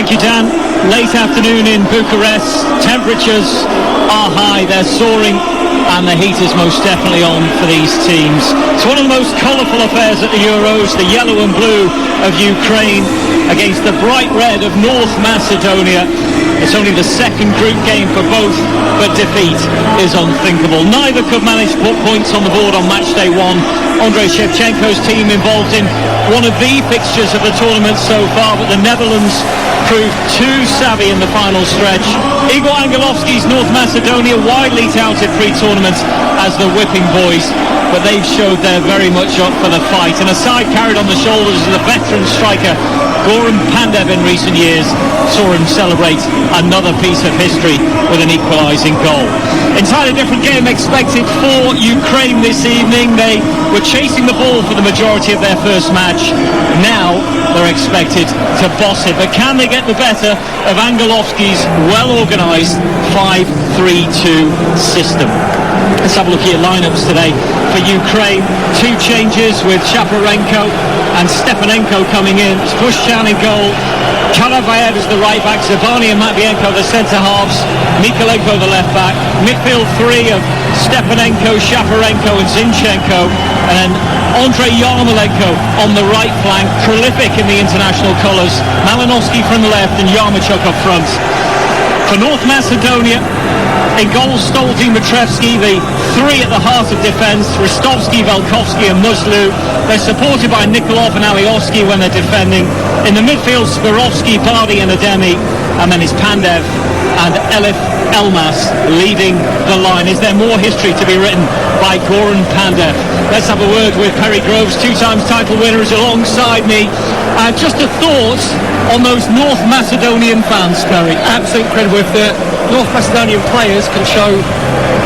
Thank you, Dan. Late afternoon in Bucharest. Temperatures are high, they're soaring, and the heat is most definitely on for these teams. It's one of the most colourful affairs at the Euros, the yellow and blue of Ukraine against the bright red of North Macedonia. It's only the second group game for both, but defeat is unthinkable. Neither could manage to put points on the board on match day one. Andrei Shevchenko's team involved in one of the fixtures of the tournament so far, but the Netherlands proved too savvy in the final stretch. Igor Angelovski's North Macedonia widely touted pre-tournament as the whipping boys, but they've showed they're very much up for the fight. And a side carried on the shoulders of the veteran striker Goran Pandev in recent years saw him celebrate another piece of history with an equalising goal. Entirely different game expected for Ukraine this evening. They were chasing the ball for the majority of their first match. Now they're expected to boss it. But can they get the better of Angelovski's well-organised 5-3-2 system? Let's have a look at your lineups today for Ukraine. Two changes with Shaparenko and Stepanenko coming in. It's Bushchan in goal, Karavayev is the right back, Zavani and Matvienko the centre halves, Mikolenko the left back. Midfield three of Stepanenko, Shaparenko and Zinchenko, and then Andrei Yarmolenko on the right flank, prolific in the international colours, Malinovsky from the left and Yarmolenko up front. For North Macedonia, in goal, Stolty, Matrevsky, the three at the heart of defence, Ristovsky, Velkovsky and Muslu. They're supported by Nikolov and Alioski when they're defending. In the midfield, Spirovsky, Bardi and Ademi, and then it's Pandev and Elif Elmas leading the line. Is there more history to be written by Goran Pandev? Let's have a word with Perry Groves, two times title winners alongside me. Just a thought on those North Macedonian fans, Perry. Absolutely incredible. If the North Macedonian players can show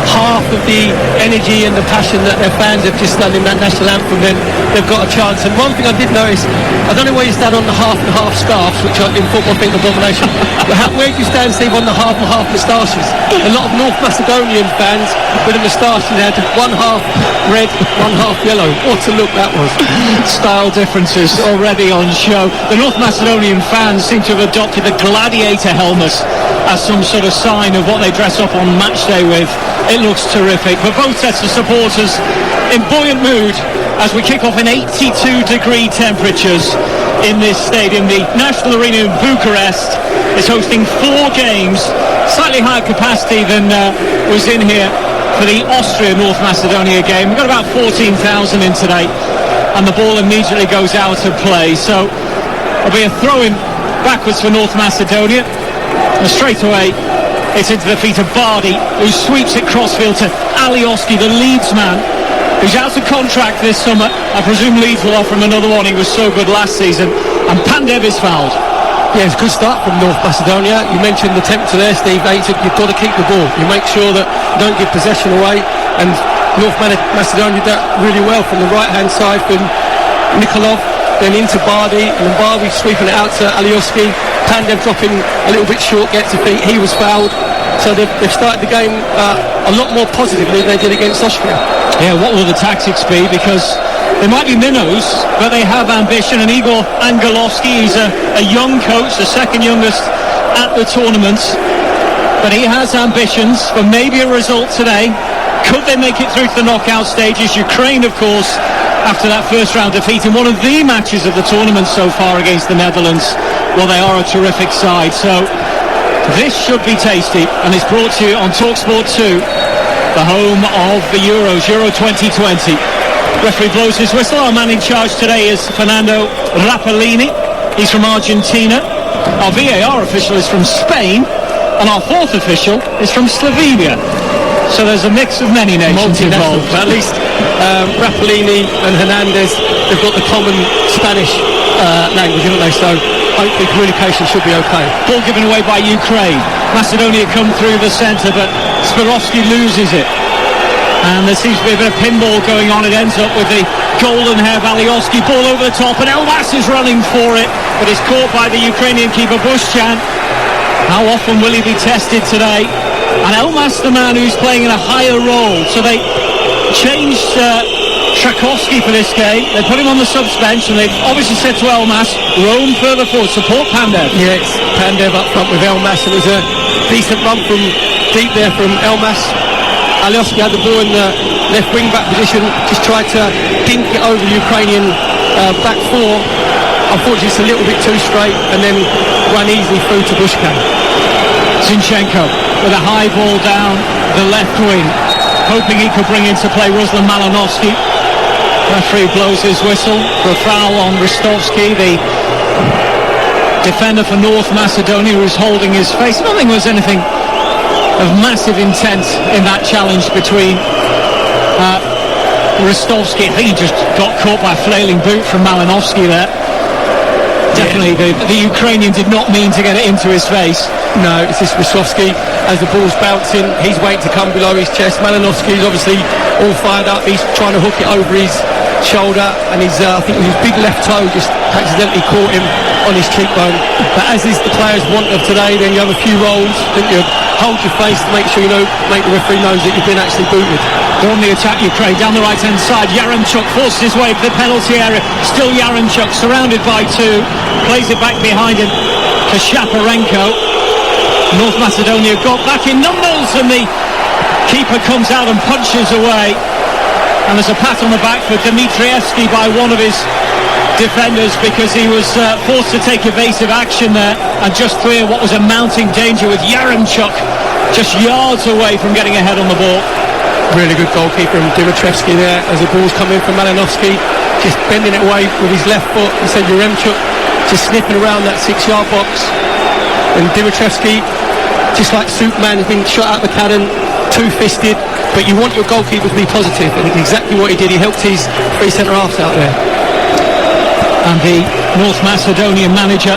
half of the energy and the passion that their fans have just done in that national anthem, then they've got a chance. And one thing I did notice, I don't know where you stand on the half and half scarves, which in football I think are abomination, but where do you stand, Steve, on the half and half moustaches? A lot of North Macedonian fans with a moustache had one half red, one half yellow. What a look that was. Style differences already on show. The North Macedonian fans seem to have adopted the gladiator helmet as some sort of sign of what they dress up on match day with. It looks terrific. But both sets of supporters in buoyant mood as we kick off in 82-degree temperatures in this stadium. The National Arena in Bucharest is hosting 4 games, slightly higher capacity than was in here for the Austria-North Macedonia game. We've got about 14,000 in today, and the ball immediately goes out of play. So there'll be a throw-in backwards for North Macedonia. And straight away, it's into the feet of Bardi, who sweeps it crossfield to Alioski, the Leeds man, who's out of contract this summer. I presume Leeds will offer him another one. He was so good last season. And Pandev is fouled. Yeah, it's a good start from North Macedonia. You mentioned the temperature there, Steve. You've got to keep the ball. You make sure that you don't give possession away. And North Macedonia did that really well from the right-hand side from Nikolov, then into Bardi, and then Bardi sweeping it out to Alioski. Pandev dropping a little bit short, gets a feet. He was fouled. So they've started the game a lot more positively than they did against Austria. Yeah, what will the tactics be? Because they might be minnows, but they have ambition. And Igor Angelovski, he's a young coach, the second youngest at the tournament. But he has ambitions for maybe a result today. Could they make it through to the knockout stages? Ukraine, of course, after that first round defeat in one of the matches of the tournament so far against the Netherlands, well, they are a terrific side. So this should be tasty, and it's brought to you on Talksport 2, the home of the Euros, Euro 2020. Referee blows his whistle. Our man in charge today is Fernando Rapellini. He's from Argentina. Our VAR official is from Spain, and our fourth official is from Slovenia. So there's a mix of many nations involved. At least Rapellini and Hernandez, they've got the common Spanish language, haven't they? So hopefully communication should be okay. Ball given away by Ukraine. Macedonia come through the centre, but Spirovsky loses it. And there seems to be a bit of pinball going on. It ends up with the golden hair Alioski, ball over the top, and Elmas is running for it, but it's caught by the Ukrainian keeper Bushchan. How often will he be tested today? And Elmas, the man who's playing in a higher role. So they changed Tchaikovsky for this game. They put him on the subs bench, and they've obviously said to Elmas, roam further forward, support Pandev. Yeah, it's Pandev up front with Elmas, and it was a decent run from deep there from Elmas. Alioski had the ball in the left wing back position, just tried to dink it over the Ukrainian back four. Unfortunately, it's a little bit too straight, and then run easily through to Bushka. Zinchenko with a high ball down the left wing, hoping he could bring into play Ruslan Malinovsky. Referee blows his whistle for a foul on Ristovsky, the defender for North Macedonia, who was holding his face. I don't think there was anything of massive intent in that challenge between Ristovsky. I think he just got caught by a flailing boot from Malinovsky there. Definitely the Ukrainian did not mean to get it into his face. No, it's just Ristovsky as the ball's bouncing. He's waiting to come below his chest. Malinovsky's obviously all fired up. He's trying to hook it over his shoulder, and his I think his big left toe just accidentally caught him on his cheekbone. But as is the players want of today, then you have a few rolls, don't you? Hold your face to make sure make the referee knows that you've been actually booted. They're on the attack, Ukraine, down the right-hand side. Yaremchuk forces his way to the penalty area. Still Yaremchuk, surrounded by two. Plays it back behind him to Shaparenko. North Macedonia got back in numbers, and the keeper comes out and punches away. And there's a pat on the back for Dmitrievsky by one of his defenders, because he was forced to take evasive action there and just clear what was a mounting danger, with Yaremchuk just yards away from getting ahead on the ball. Really good goalkeeper from Dimitrievsky there as the ball's coming from Malinovsky, just bending it away with his left foot. He said Yaremchuk just snipping around that 6-yard box, and Dimitrievsky, just like Superman, has been shot out the cannon, two-fisted. But you want your goalkeeper to be positive, and it's exactly what he did. He helped his three centre-halves out there. And the North Macedonian manager,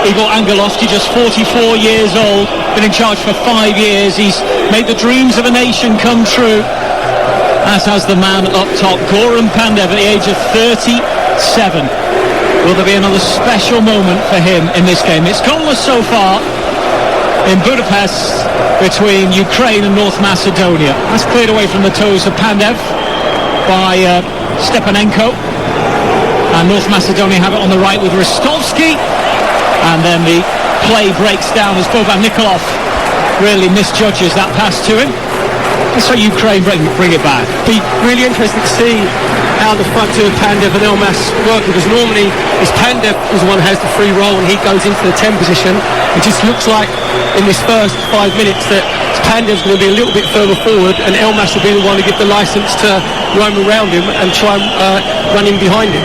Igor Angelovsky, just 44 years old, been in charge for 5 years. He's made the dreams of a nation come true, as has the man up top, Goran Pandev, at the age of 37. Will there be another special moment for him in this game? It's goalless so far in Budapest between Ukraine and North Macedonia. That's cleared away from the toes of Pandev by Stepanenko. And North Macedonia have it on the right with Ristovsky. And then the play breaks down as Boban Nikolov really misjudges that pass to him. And so Ukraine bring it back. Be really interesting to see how the front two of Pandev and Elmas work, because normally it's Pandev who's the one who has the free roll and he goes into the 10 position. It just looks like in this first 5 minutes that Pandev's going to be a little bit further forward, and Elmas will be the one to give the licence to roam around him and try and run in behind him.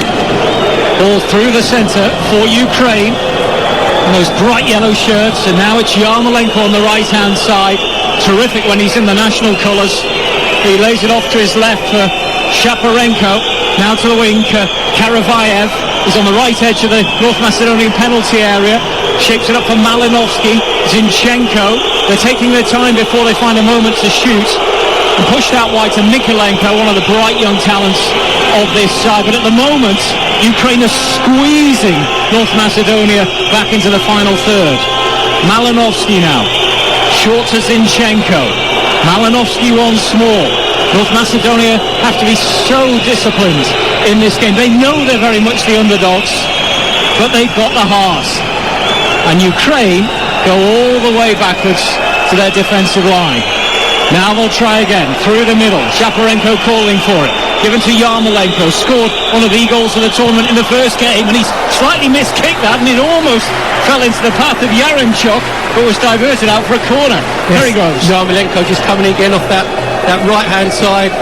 Ball through the centre for Ukraine, and those bright yellow shirts, and now it's Yarmolenko on the right-hand side. Terrific when he's in the national colours. He lays it off to his left for Shaparenko. Now to the wing, Karavayev is on the right edge of the North Macedonian penalty area. Shapes it up for Malinovsky. Zinchenko. They're taking their time before they find a moment to shoot. And pushed out wide to Mikolenko, one of the bright young talents of this side. But at the moment, Ukraine is squeezing North Macedonia back into the final third. Malinovsky now. Short to Zinchenko. Malinovsky once more. North Macedonia have to be so disciplined in this game. They know they're very much the underdogs, but they've got the heart. And Ukraine go all the way backwards to their defensive line. Now they'll try again, through the middle. Shaparenko calling for it. Given to Yarmolenko. Scored one of the goals of the tournament in the first game, and he's slightly miskicked that, and it almost fell into the path of Yaremchuk, but was diverted out for a corner. Yes. There he goes. Yarmolenko just coming again off that right-hand side,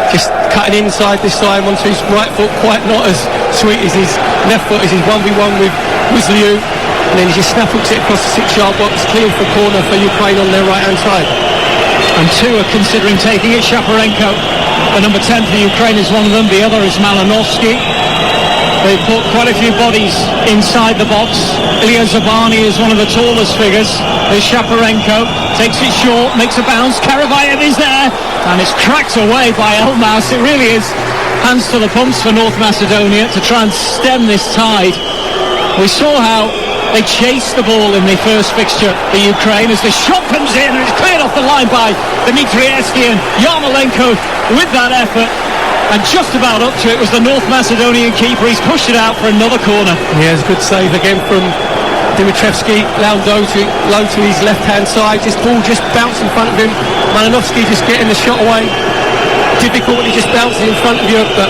just cutting inside this side onto his right foot, quite not as sweet as his left foot, as his 1v1 with Wizliu, and then he just snap hooks it across the 6-yard box, clear for corner for Ukraine on their right-hand side. And two are considering taking it. Shaparenko, the number 10 for Ukraine, is one of them. The other is Malinovsky. They've put quite a few bodies inside the box. Ilya Zabani is one of the tallest figures. There's Shaparenko, takes it short, makes a bounce. Karavayev is there, and it's cracked away by Elmas. It really is hands to the pumps for North Macedonia to try and stem this tide. We saw how they chased the ball in the first fixture for Ukraine, as the shot comes in and it's cleared off the line by Dmitrievsky, and Yarmolenko with that effort and just about up to it was the North Macedonian keeper. He's pushed it out for another corner. Yeah, it's a good save again from Dimitrievski. Low to his left-hand side. This ball just bounced in front of him. Malinovsky just getting the shot away. Difficult when he just bounces in front of you, but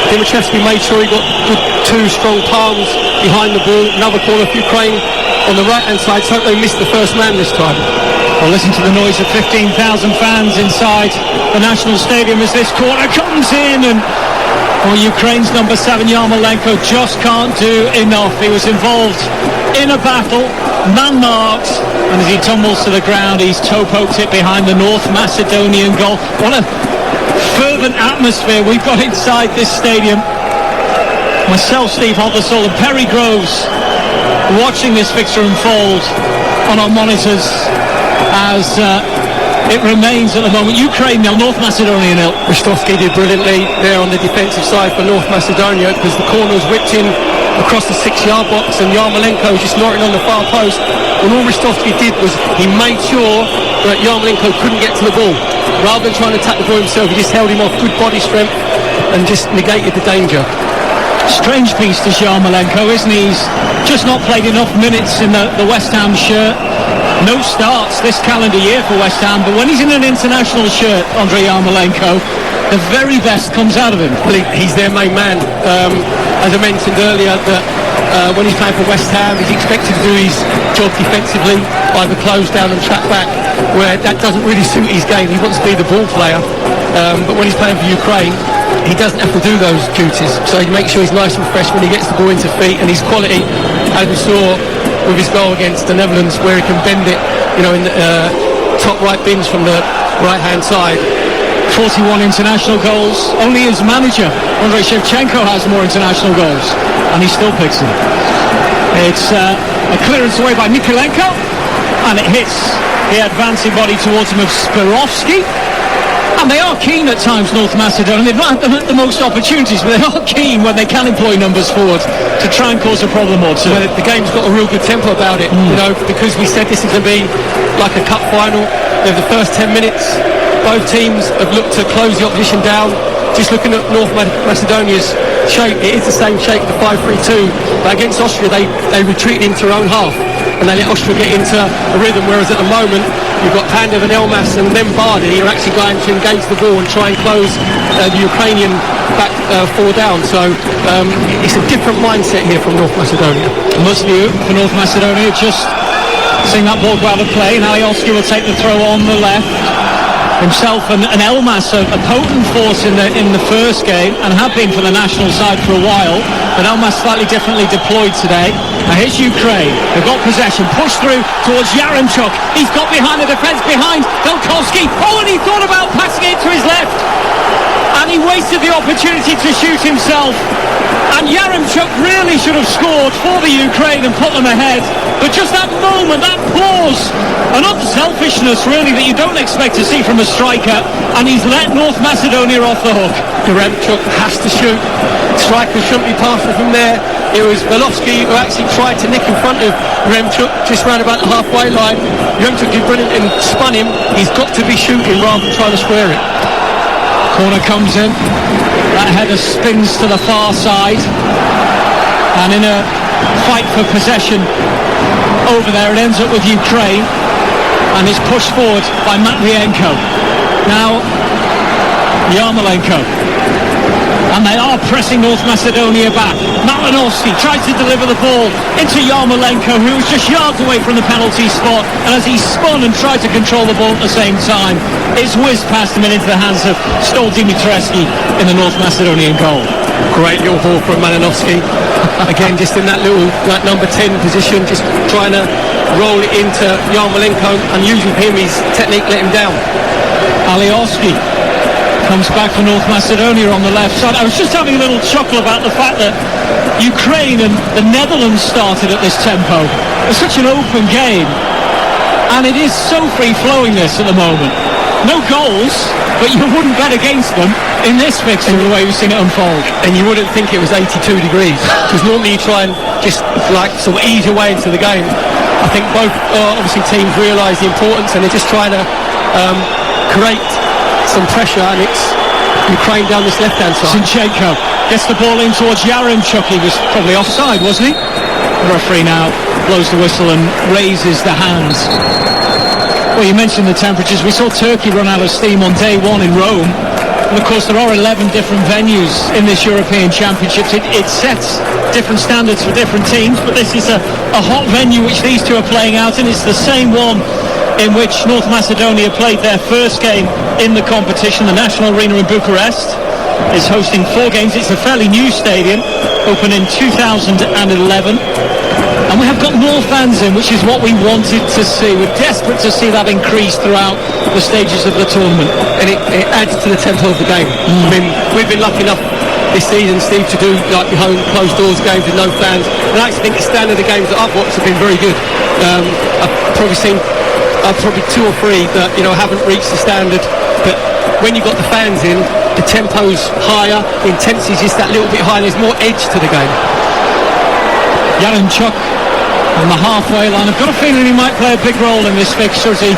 Dimitrievski made sure he got good two strong palms behind the ball. Another corner for Ukraine on the right-hand side, so they missed the first man this time. Well, listen to the noise of 15,000 fans inside the National Stadium as this corner comes in, and Ukraine's number 7 Yarmolenko just can't do enough. He was involved in a battle, man-marked, and as he tumbles to the ground, he's toe-poked it behind the North Macedonian goal. What a fervent atmosphere we've got inside this stadium. Myself, Steve Hothersall, and Perry Groves watching this fixture unfold on our monitors as it remains at the moment Ukraine 0, North Macedonia 0. Ristovski did brilliantly there on the defensive side for North Macedonia, because the corner was whipped in across the 6-yard box and Yarmolenko was just knocking on the far post, and all Ristovski did was he made sure that Yarmolenko couldn't get to the ball. Rather than trying to attack the ball himself, he just held him off, good body strength, and just negated the danger. Strange piece to Yarmolenko, isn't he? He's just not played enough minutes in the West Ham shirt. No starts this calendar year for West Ham, but when he's in an international shirt, Andrei Yarmolenko, the very best comes out of him. Well, he's their main man. As I mentioned earlier, that when he's playing for West Ham, he's expected to do his job defensively, either close down and track back, where that doesn't really suit his game. He wants to be the ball player, but when he's playing for Ukraine, he doesn't have to do those duties, so he makes sure he's nice and fresh when he gets the ball into feet, and his quality, as we saw with his goal against the Netherlands, where he can bend it, in the top right bins from the right-hand side. 41 international goals. Only his manager, Andrei Shevchenko, has more international goals, and he still picks them. It's a clearance away by Nikolenko, and it hits the advancing body towards him of Spirovsky. And they are keen at times, North Macedonia. They've not had the most opportunities, but they are keen when they can employ numbers forward to try and cause a problem or two. Well, the game's got a real good tempo about it, because we said this is going to be like a cup final. Over the first 10 minutes, both teams have looked to close the opposition down. Just looking at North Macedonia's shape, it is the same shape, the 5-3-2, but against Austria they retreated into their own half, and they let Austria get into a rhythm, whereas at the moment you've got Pandev and Elmas and then Bardi are actually going to engage the ball and try and close the Ukrainian back 4 down. So it's a different mindset here from North Macedonia. Must be for North Macedonia, just seeing that ball go out of play. Now Alioski will take the throw on the left. Himself and Elmas, a potent force in the first game, and have been for the national side for a while, but Elmas slightly differently deployed today. Now here's Ukraine. They've got possession, pushed through towards Yaremchuk. He's got behind the defence, behind Velkovsky. Oh, and he thought about passing it to his left, and he wasted the opportunity to shoot himself. And Yaremchuk really should have scored for the Ukraine and put them ahead. But just that moment, that pause, an unselfishness really that you don't expect to see from a striker, and he's let North Macedonia off the hook. Yaremchuk has to shoot. Striker shouldn't be passing from there. It was Velovsky who actually tried to nick in front of Yaremchuk just round about the halfway line. Yaremchuk did brilliant and spun him. He's got to be shooting rather than trying to square it. Corner comes in. That header spins to the far side, and in a fight for possession over there, it ends up with Ukraine, and is pushed forward by Matvienko. Now Yarmolenko, and they are pressing North Macedonia back. Malinovsky tries to deliver the ball into Yarmolenko, who was just yards away from the penalty spot, and as he spun and tried to control the ball at the same time, it's whizzed past him and into the hands of Stol Dimitrievski in the North Macedonian goal. Great little ball from Malinovsky. Again, just in that little number 10 position, just trying to roll it into Yarmolenko, and using him, his technique let him down. Alioski comes back for North Macedonia on the left side. I was just having a little chuckle about the fact that Ukraine and the Netherlands started at this tempo. It's such an open game, and it is so free-flowing this at the moment. No goals, but you wouldn't bet against them in this fixture the way we've seen it unfold. And you wouldn't think it was 82 degrees, because normally you try and just sort of ease your way into the game. I think both obviously teams realise the importance, and they're just trying to create some pressure, and it's Ukraine down this left-hand side. Zinchenko gets the ball in towards Yaremchuk. He was probably offside, wasn't he? The referee now blows the whistle and raises the hands. Well, you mentioned the temperatures. We saw Turkey run out of steam on day one in Rome. And of course, there are 11 different venues in this European Championships. It sets different standards for different teams, but this is a hot venue which these two are playing out in. It's the same one in which North Macedonia played their first game in the competition. The National Arena in Bucharest is hosting 4 games. It's a fairly new stadium, opened in 2011. And we have got more fans in, which is what we wanted to see. We're desperate to see that increase throughout the stages of the tournament. And it adds to the tempo of the game. I mean, we've been lucky enough this season, Steve, to do like your home closed doors games with no fans. And I actually think the standard of games that I've watched have been very good. I've probably seen 2 or 3 that haven't reached the standard, but when you've got the fans in, the tempo's higher, the intensity's just that little bit higher. There's more edge to the game. Yaremchuk on the halfway line. I've got a feeling he might play a big role in this fixture as he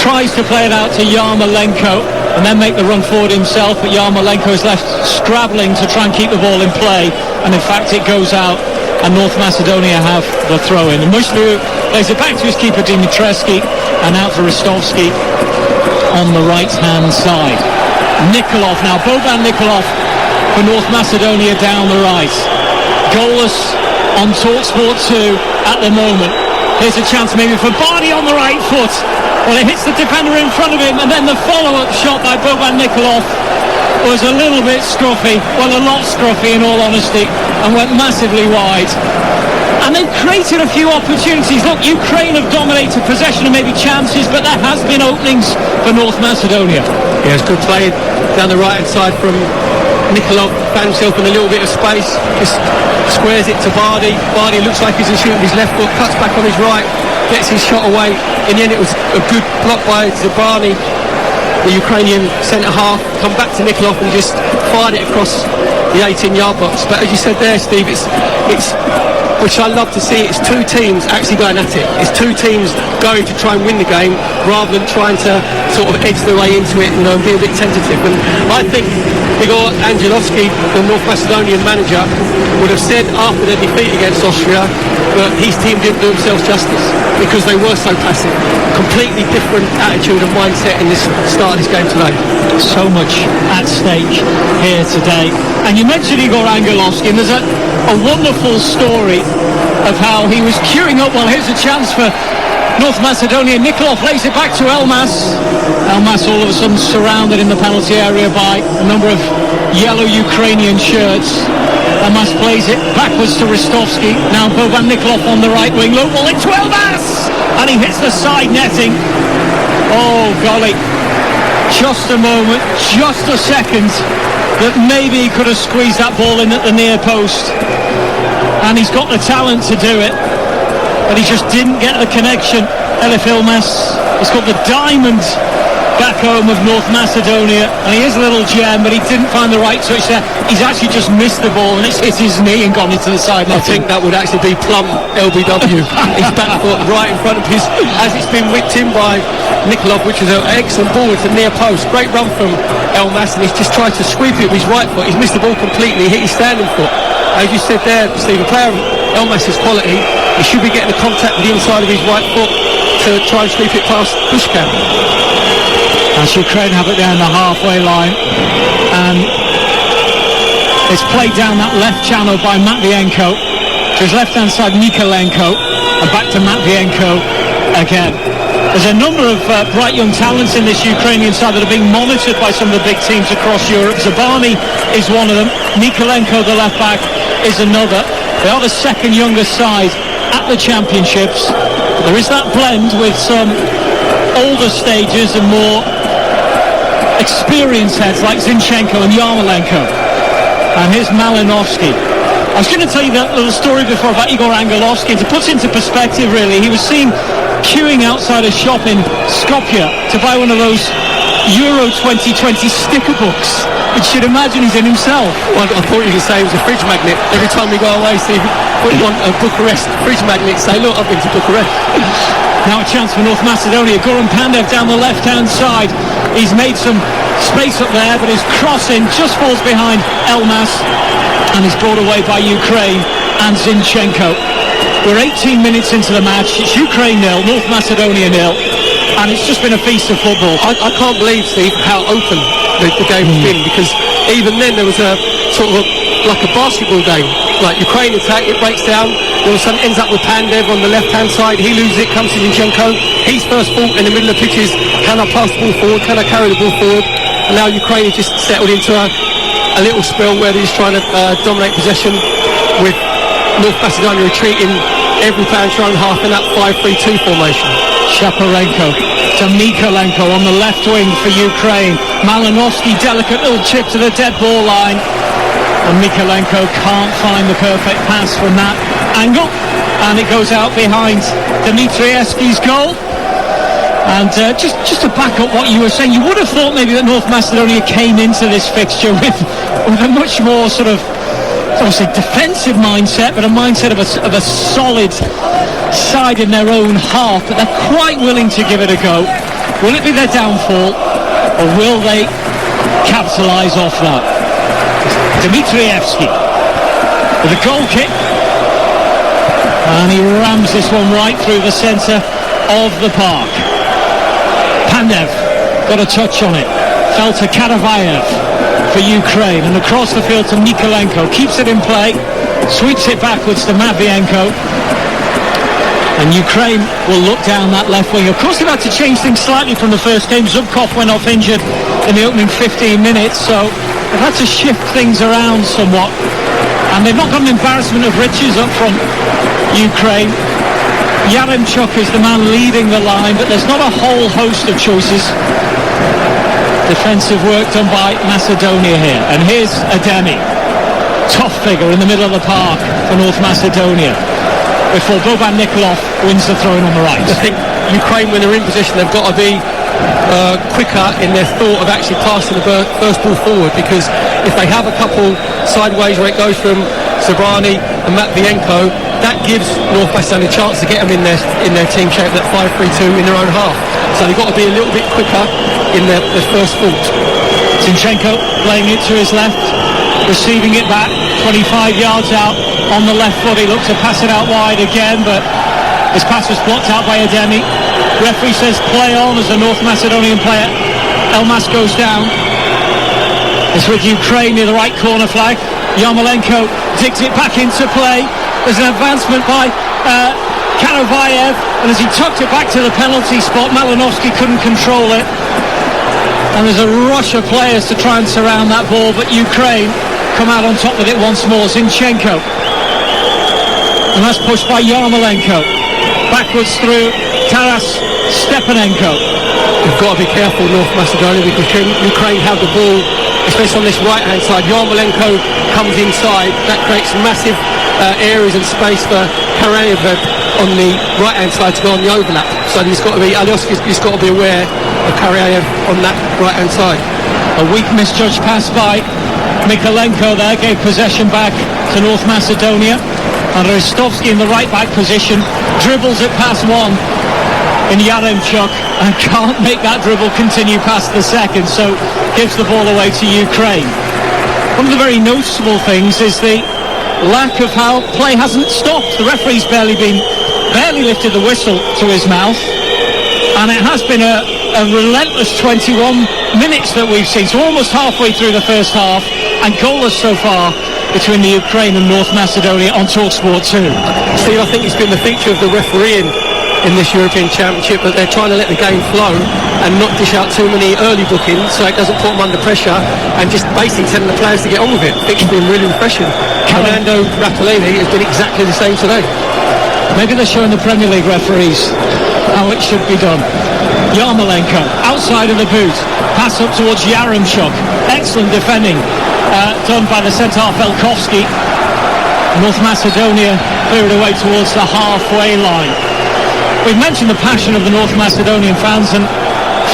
tries to play it out to Yarmolenko and then make the run forward himself, but Yarmolenko is left scrabbling to try and keep the ball in play, and in fact it goes out and North Macedonia have the throw in. And Mushlu plays it back to his keeper Dimitrescu and out for Ristovski on the right hand side. Nikolov now, Boban Nikolov for North Macedonia down the right. Goalless on Talksport 2 at the moment. Here's a chance maybe for Barney on the right foot. Well, it hits the defender in front of him, and then the follow-up shot by Boban Nikolov was a little bit scruffy, well, a lot scruffy in all honesty, and went massively wide. And they've created a few opportunities. Look, Ukraine have dominated possession and maybe chances, but there has been openings for North Macedonia. Yeah, it's good play down the right-hand side from Nikolov. Found himself in a little bit of space, just squares it to Bardi. Bardi looks like he's shooting his left foot, cuts back on his right, gets his shot away. In the end, it was a good block by Zabani, the Ukrainian centre-half. Come back to Nikolov and just fired it across the 18-yard box. But as you said there, Steve, it's which I love to see. It's 2 teams actually going at it. It's 2 teams going to try and win the game rather than trying to sort of edge their way into it and be a bit tentative. And I think Igor Angelovski, the North Macedonian manager, would have said after their defeat against Austria that his team didn't do themselves justice because they were so passive. Completely different attitude and mindset in this start of this game today. So much at stake here today. And you mentioned Igor Angelovski, and there's a wonderful story of how he was queuing up. Well, here's a chance for North Macedonia. Nikolov lays it back to Elmas. Elmas all of a sudden surrounded in the penalty area by a number of yellow Ukrainian shirts. Elmas plays it backwards to Ristovski. Now Boban Nikolov on the right wing. Low ball into Elmas! And he hits the side netting. Oh, golly. Just a moment, just a second, that maybe he could have squeezed that ball in at the near post. And he's got the talent to do it, but he just didn't get the connection. Elif Ilmaz has got the diamond back home of North Macedonia, and he is a little gem, but he didn't find the right touch there. He's actually just missed the ball, and it's hit his knee and gone into the side. I think that would actually be plumb LBW. His back foot right in front of his, as it's been whipped in by Nikolov, which is an excellent ball to the near post. Great run from Elmas, and he's just tried to sweep it with his right foot. He's missed the ball completely, hit his standing foot. As you said there, Steve, a player of Elmas's quality, he should be getting a contact with the inside of his right foot to try and sweep it past Pushkan. As Ukraine have it down the halfway line, and it's played down that left channel by Matvienko to his left hand side Nikolenko, and back to Matvienko again. There's a number of bright young talents in this Ukrainian side that are being monitored by some of the big teams across Europe. Zabani is one of them. Nikolenko, the left back, is another. They are the second youngest side at the championships. There is that blend with some older stages and more experienced heads like Zinchenko and Yarmolenko. And here's Malinovsky. I was going to tell you that little story before about Igor Angelovski. To put it into perspective, really, he was seen queuing outside a shop in Skopje to buy one of those Euro 2020 sticker books, which you'd imagine he's in himself. Well, I thought you could say it was a fridge magnet. Every time we go away, Steve, put on a Bucharest fridge magnet, say, look, I've been to Bucharest. Now a chance for North Macedonia. Goran Pandev down the left-hand side. He's made some Space up there, but his crossing just falls behind Elmas and is brought away by Ukraine and Zinchenko. We're 18 minutes into the match. It's Ukraine 0, North Macedonia 0, and it's just been a feast of football. I can't believe, Steve, how open the game has been, because even then there was a sort of like a basketball game. Like Ukraine attack, it breaks down. All of a sudden ends up with Pandev on the left-hand side. He loses it, comes to Zinchenko. He's first ball in the middle of the pitches. Can I pass the ball forward? Can I carry the ball forward? And now Ukraine has just settled into a little spell where they're just trying to dominate possession, with North Macedonia retreating every plan trying half in that 5-3-2 formation. Shaparenko to Mikolenko on the left wing for Ukraine. Malinovsky, delicate little chip to the dead ball line. And Mikolenko can't find the perfect pass from that angle. And it goes out behind Dmitrievski's goal. And just to back up what you were saying, you would have thought maybe that North Macedonia came into this fixture with a much more sort of, obviously defensive mindset, but a mindset of a solid side in their own half. But they're quite willing to give it a go. Will it be their downfall, or will they capitalise off that? Dmitrievski with a goal kick, and he rams this one right through the centre of the park. Pandev got a touch on it, fell to Karavayev for Ukraine, and across the field to Mikolenko, keeps it in play, sweeps it backwards to Matvienko, and Ukraine will look down that left wing. Of course they've had to change things slightly from the first game. Zubkov went off injured in the opening 15 minutes, so they've had to shift things around somewhat, and they've not got an embarrassment of riches up front, Ukraine. Yaremchuk is the man leading the line, but there's not a whole host of choices. Defensive work done by Macedonia here, and here's Ademi, tough figure in the middle of the park for North Macedonia, before Boban Nikolov wins the throw-in on the right. I think Ukraine, when they're in position, they've got to be quicker in their thought of actually passing the first ball forward, because if they have a couple sideways where it goes from Zabrani and Matvienko, that gives North Macedonia a chance to get them in their team shape, that 5-3-2 in their own half. So they've got to be a little bit quicker in their first thought. Zinchenko playing it to his left, receiving it back 25 yards out on the left foot. He looks to pass it out wide again, but his pass was blocked out by Ademi. Referee says play on as a North Macedonian player. Elmas goes down. It's with Ukraine near the right corner flag. Yarmolenko digs it back into play. There's an advancement by Karavayev, and as he tucked it back to the penalty spot, Malinovsky couldn't control it. And there's a rush of players to try and surround that ball, but Ukraine come out on top with it once more. Zinchenko, and that's pushed by Yarmolenko. Backwards through Taras Stepanenko. You've got to be careful, North Macedonia, because Ukraine have the ball, especially on this right-hand side. Yarmolenko comes inside. That creates massive areas and space for Karayev on the right-hand side to go on the overlap. So he's got to be, Alioski's got to be aware of Karayev on that right-hand side. A weak misjudged pass by Mikolenko there gave possession back to North Macedonia. And Ristovsky in the right-back position dribbles it past one in Yaremchuk and can't make that dribble continue past the second, so gives the ball away to Ukraine. One of the very noticeable things is the lack of how play hasn't stopped. The referee's barely lifted the whistle to his mouth, and it has been a relentless 21 minutes that we've seen, so almost halfway through the first half, and goalless so far between the Ukraine and North Macedonia on Talksport 2. Steve, I think it's been the feature of the refereeing in this European Championship that they're trying to let the game flow and not dish out too many early bookings so it doesn't put them under pressure, and just basically telling the players to get on with it. I think it's been really refreshing. Fernando Rapalini has been exactly the same today. Maybe they're showing the Premier League referees how it should be done. Yarmolenko, outside of the boot, pass up towards Yaremchuk. Excellent defending done by the centre-half Velkovsky. North Macedonia cleared away towards the halfway line. We've mentioned the passion of the North Macedonian fans, and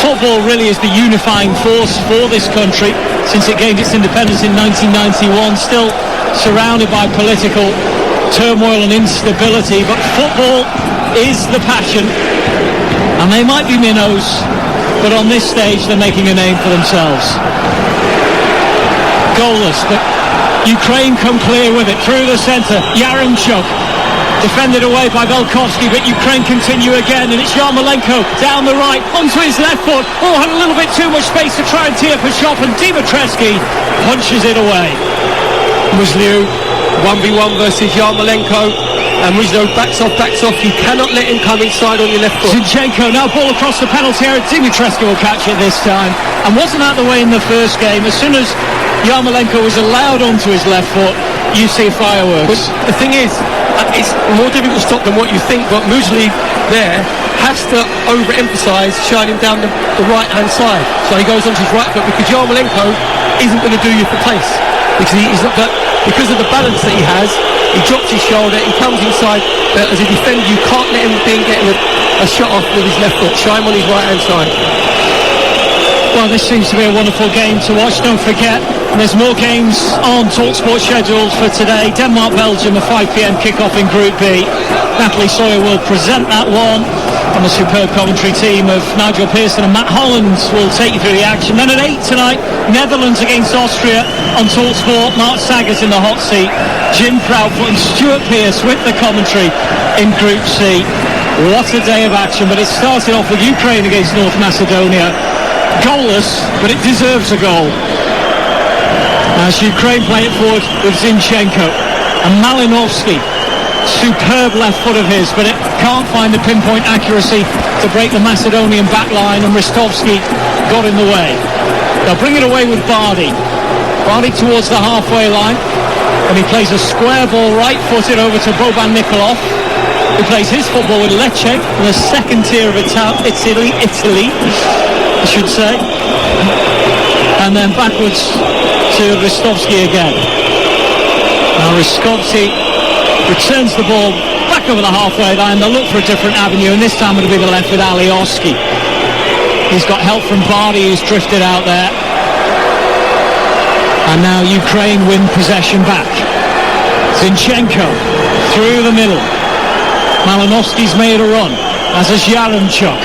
football really is the unifying force for this country since it gained its independence in 1991, still surrounded by political turmoil and instability, but football is the passion, and they might be minnows, but on this stage they're making a name for themselves. Goalless, but Ukraine come clear with it through the centre. Yaremchuk defended away by Velkovsky, but Ukraine continue again, and it's Yarmolenko down the right onto his left foot. Oh, had a little bit too much space to try and tee up a shot, and Dimitrescu punches it away. Musliu 1v1 versus Yarmolenko, and Musliu backs off. You cannot let him come inside on your left foot. Zinchenko now ball across the penalty area. Dimitrescu will catch it this time, and wasn't out the way in the first game. As soon as Yarmolenko was allowed onto his left foot, you see fireworks. But the thing is, it's more difficult to stop than what you think, but Musliu there has to overemphasise shining down the right-hand side. So he goes onto his right foot, because Yarmolenko isn't going to do you for pace. Because he's not that, because of the balance that he has, he drops his shoulder, he comes inside. As a defender, you can't let him be getting a shot off with his left foot. Shine on his right-hand side. Well, this seems to be a wonderful game to watch. Don't forget, there's more games on Talksport scheduled for today. Denmark-Belgium, a 5 p.m. kick-off in Group B. Natalie Sawyer will present that one, and the superb commentary team of Nigel Pearson and Matt Holland will take you through the action. Then at 8 tonight, Netherlands against Austria on Talksport. Mark Saggers in the hot seat, Jim Proudfoot and Stuart Pearce with the commentary in Group C. What a day of action, but it started off with Ukraine against North Macedonia. Goalless, but it deserves a goal. As Ukraine play it forward with Zinchenko and Malinovsky. Superb left foot of his, but it can't find the pinpoint accuracy to break the Macedonian back line, and Ristovski got in the way. They'll bring it away with Bardi. Bardi towards the halfway line, and he plays a square ball right-footed over to Boban Nikolov, who plays his football with Lecce in the second tier of Italy, I should say. And then backwards to Ristovski again. Now Ristovski returns the ball back over the halfway line. They'll look for a different avenue, and this time it'll be the left with Alioski. He's got help from Bardi, who's drifted out there. And now Ukraine win possession back. Zinchenko through the middle. Malinovsky's made a run, as is Yaremchuk.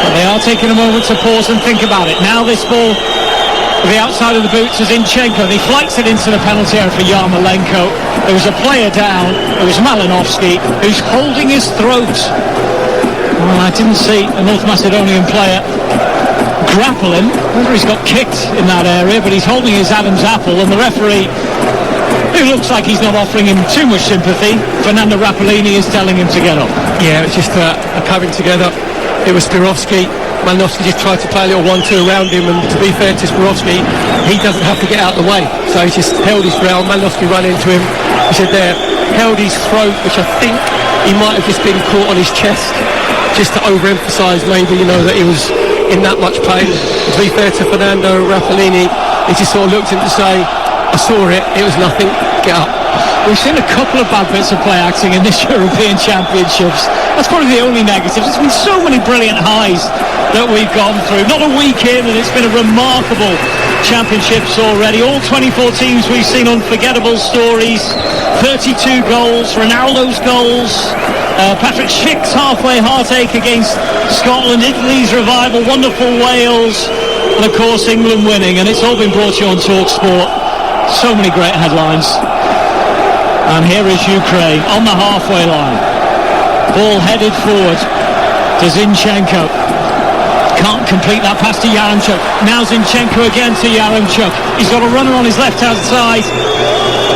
But they are taking a moment to pause and think about it. Now this ball to the outside of the boot to Zinchenko. He flights it into the penalty area for Yarmolenko. There was a player down. It was Malinovsky, who's holding his throat. Well, I didn't see a North Macedonian player grapple him. Whether he's got kicked in that area, but he's holding his Adam's apple, and the referee, who looks like he's not offering him too much sympathy, Fernando Rapellini, is telling him to get up. Yeah, it's just a coming together. It was Spirovsky. Malinovsky just tried to play a little 1-2 around him, and to be fair to Spirovsky, he doesn't have to get out of the way. So he just held his ground. Malinovsky ran into him. He said there, held his throat, which I think he might have just been caught on his chest, just to overemphasise maybe, that he was in that much pain. To be fair to Fernando Rapellini, he just sort of looked at him to say, I saw it, it was nothing, get up. We've seen a couple of bad bits of play acting in this European Championships. That's probably the only negative. There's been so many brilliant highs that we've gone through. Not a week in, and it's been a remarkable Championships already. All 24 teams, we've seen unforgettable stories. 32 goals, Ronaldo's goals, Patrick Schick's halfway heartache against Scotland, Italy's revival, wonderful Wales, and of course England winning. And it's all been brought to you on Talksport. So many great headlines. And here is Ukraine on the halfway line. Ball headed forward to Zinchenko. Can't complete that pass to Yaremchuk. Now Zinchenko again to Yaremchuk. He's got a runner on his left-hand side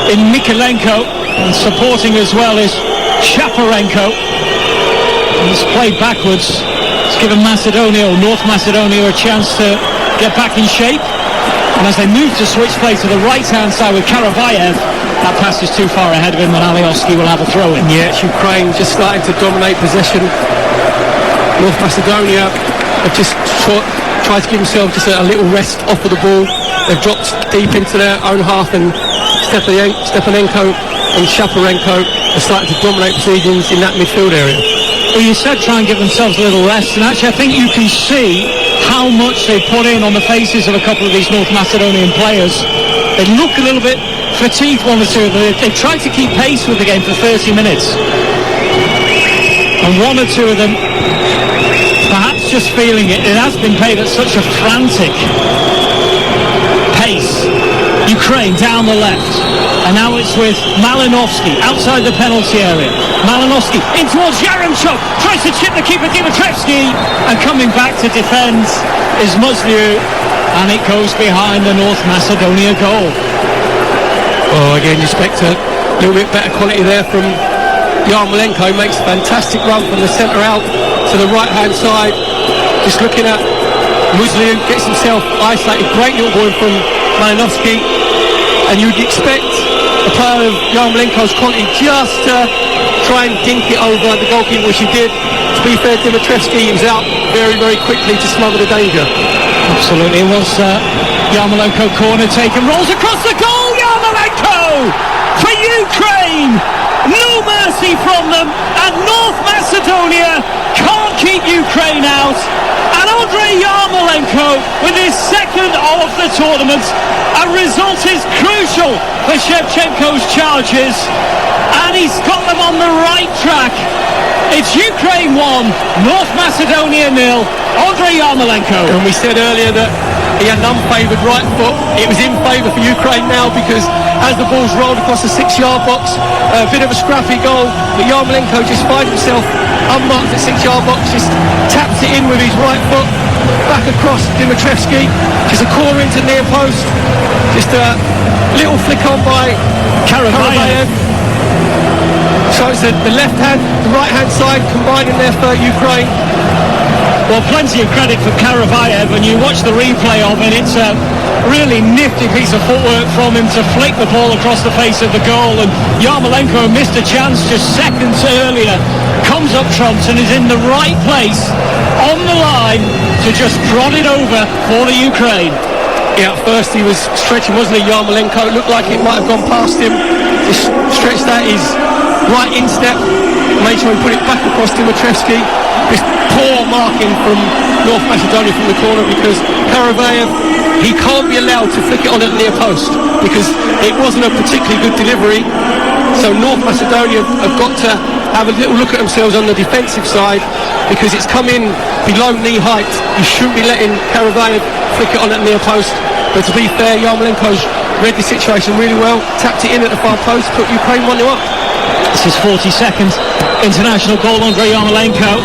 in Mikolenko. And supporting as well is Shaparenko. He's played backwards. It's given Macedonia, or North Macedonia, a chance to get back in shape. And as they move to switch play to the right-hand side with Karavayev, that pass is too far ahead of him, and Alioski will have a throw-in. Yeah, it's Ukraine just starting to dominate possession. North Macedonia have just tried to give themselves just a little rest off of the ball. They've dropped deep into their own half, and Stepanenko and Shaparenko are starting to dominate proceedings in that midfield area. Well, you said try and give themselves a little rest, and actually I think you can see how much they put in on the faces of a couple of these North Macedonian players. They look a little bit fatigued, one or two of them. They tried to keep pace with the game for 30 minutes. And one or two of them perhaps just feeling it. It has been played at such a frantic pace. Ukraine down the left, and now it's with Malinovsky outside the penalty area. Malinovsky in towards Yaremchuk, tries to chip the keeper Dimitrievski, and coming back to defend is Musliu, and it goes behind the North Macedonia goal. Oh, again, you expect a little bit better quality there from Yarmolenko. Makes a fantastic run from the centre out to the right hand side. Just looking at Musliu, gets himself isolated. Great little ball from Malinovsky, and you'd expect a player of Yarmolenko's quality just to try and dink it over the goalkeeper, which he did. To be fair, Dimitrievski was out very, very quickly to smother the danger. Absolutely, it was Yarmolenko corner taken, rolls across the goal. Yarmolenko for Ukraine. No mercy from them, and North Macedonia can't keep Ukraine out. And Andrei Yarmolenko with his second of the tournament. A result is crucial for Shevchenko's charges, and he's got them on the right track. It's Ukraine 1, North Macedonia 0. Andrei Yarmolenko. And we said earlier that he had an unfavoured right foot. It was in favour for Ukraine now, because as the ball's rolled across the 6-yard box, a bit of a scrappy goal, but Yarmolenko just finds himself unmarked at 6-yard box, just taps it in with his right foot, back across Dimitrievski, just a corner into near post, just a little flick on by Karavayev. So it's the left hand, the right hand side combining there for Ukraine. Well, plenty of credit for Karavayev, and you watch the replay of it. It's a really nifty piece of footwork from him to flick the ball across the face of the goal, and Yarmolenko missed a chance just seconds earlier, comes up trumps and is in the right place on the line to just prod it over for the Ukraine. Yeah, at first he was stretching, wasn't he, Yarmolenko? It looked like it might have gone past him. Just stretched out his right instep, made sure he put it back across Dimitrievski. This poor marking from North Macedonia from the corner, because Karavayev, he can't be allowed to flick it on at the near post, because it wasn't a particularly good delivery. So North Macedonia have got to have a little look at themselves on the defensive side, because it's come in below knee height. You shouldn't be letting Karavayev flick it on at the near post. But to be fair, Yarmolenko's read the situation really well, tapped it in at the far post, put Ukraine 1-0 up. This is 42nd international goal, Andrei Yarmolenko.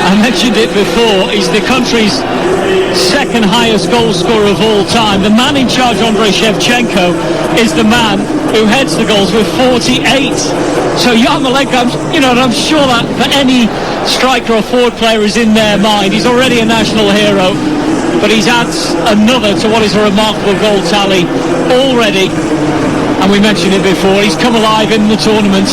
I mentioned it before, he's the country's second highest goal scorer of all time. The man in charge, Andrei Shevchenko, is the man who heads the goals with 48. So Yarmolenko, I'm sure that for any striker or forward player is in their mind. He's already a national hero, but he's adds another to what is a remarkable goal tally already. And we mentioned it before, he's come alive in the tournament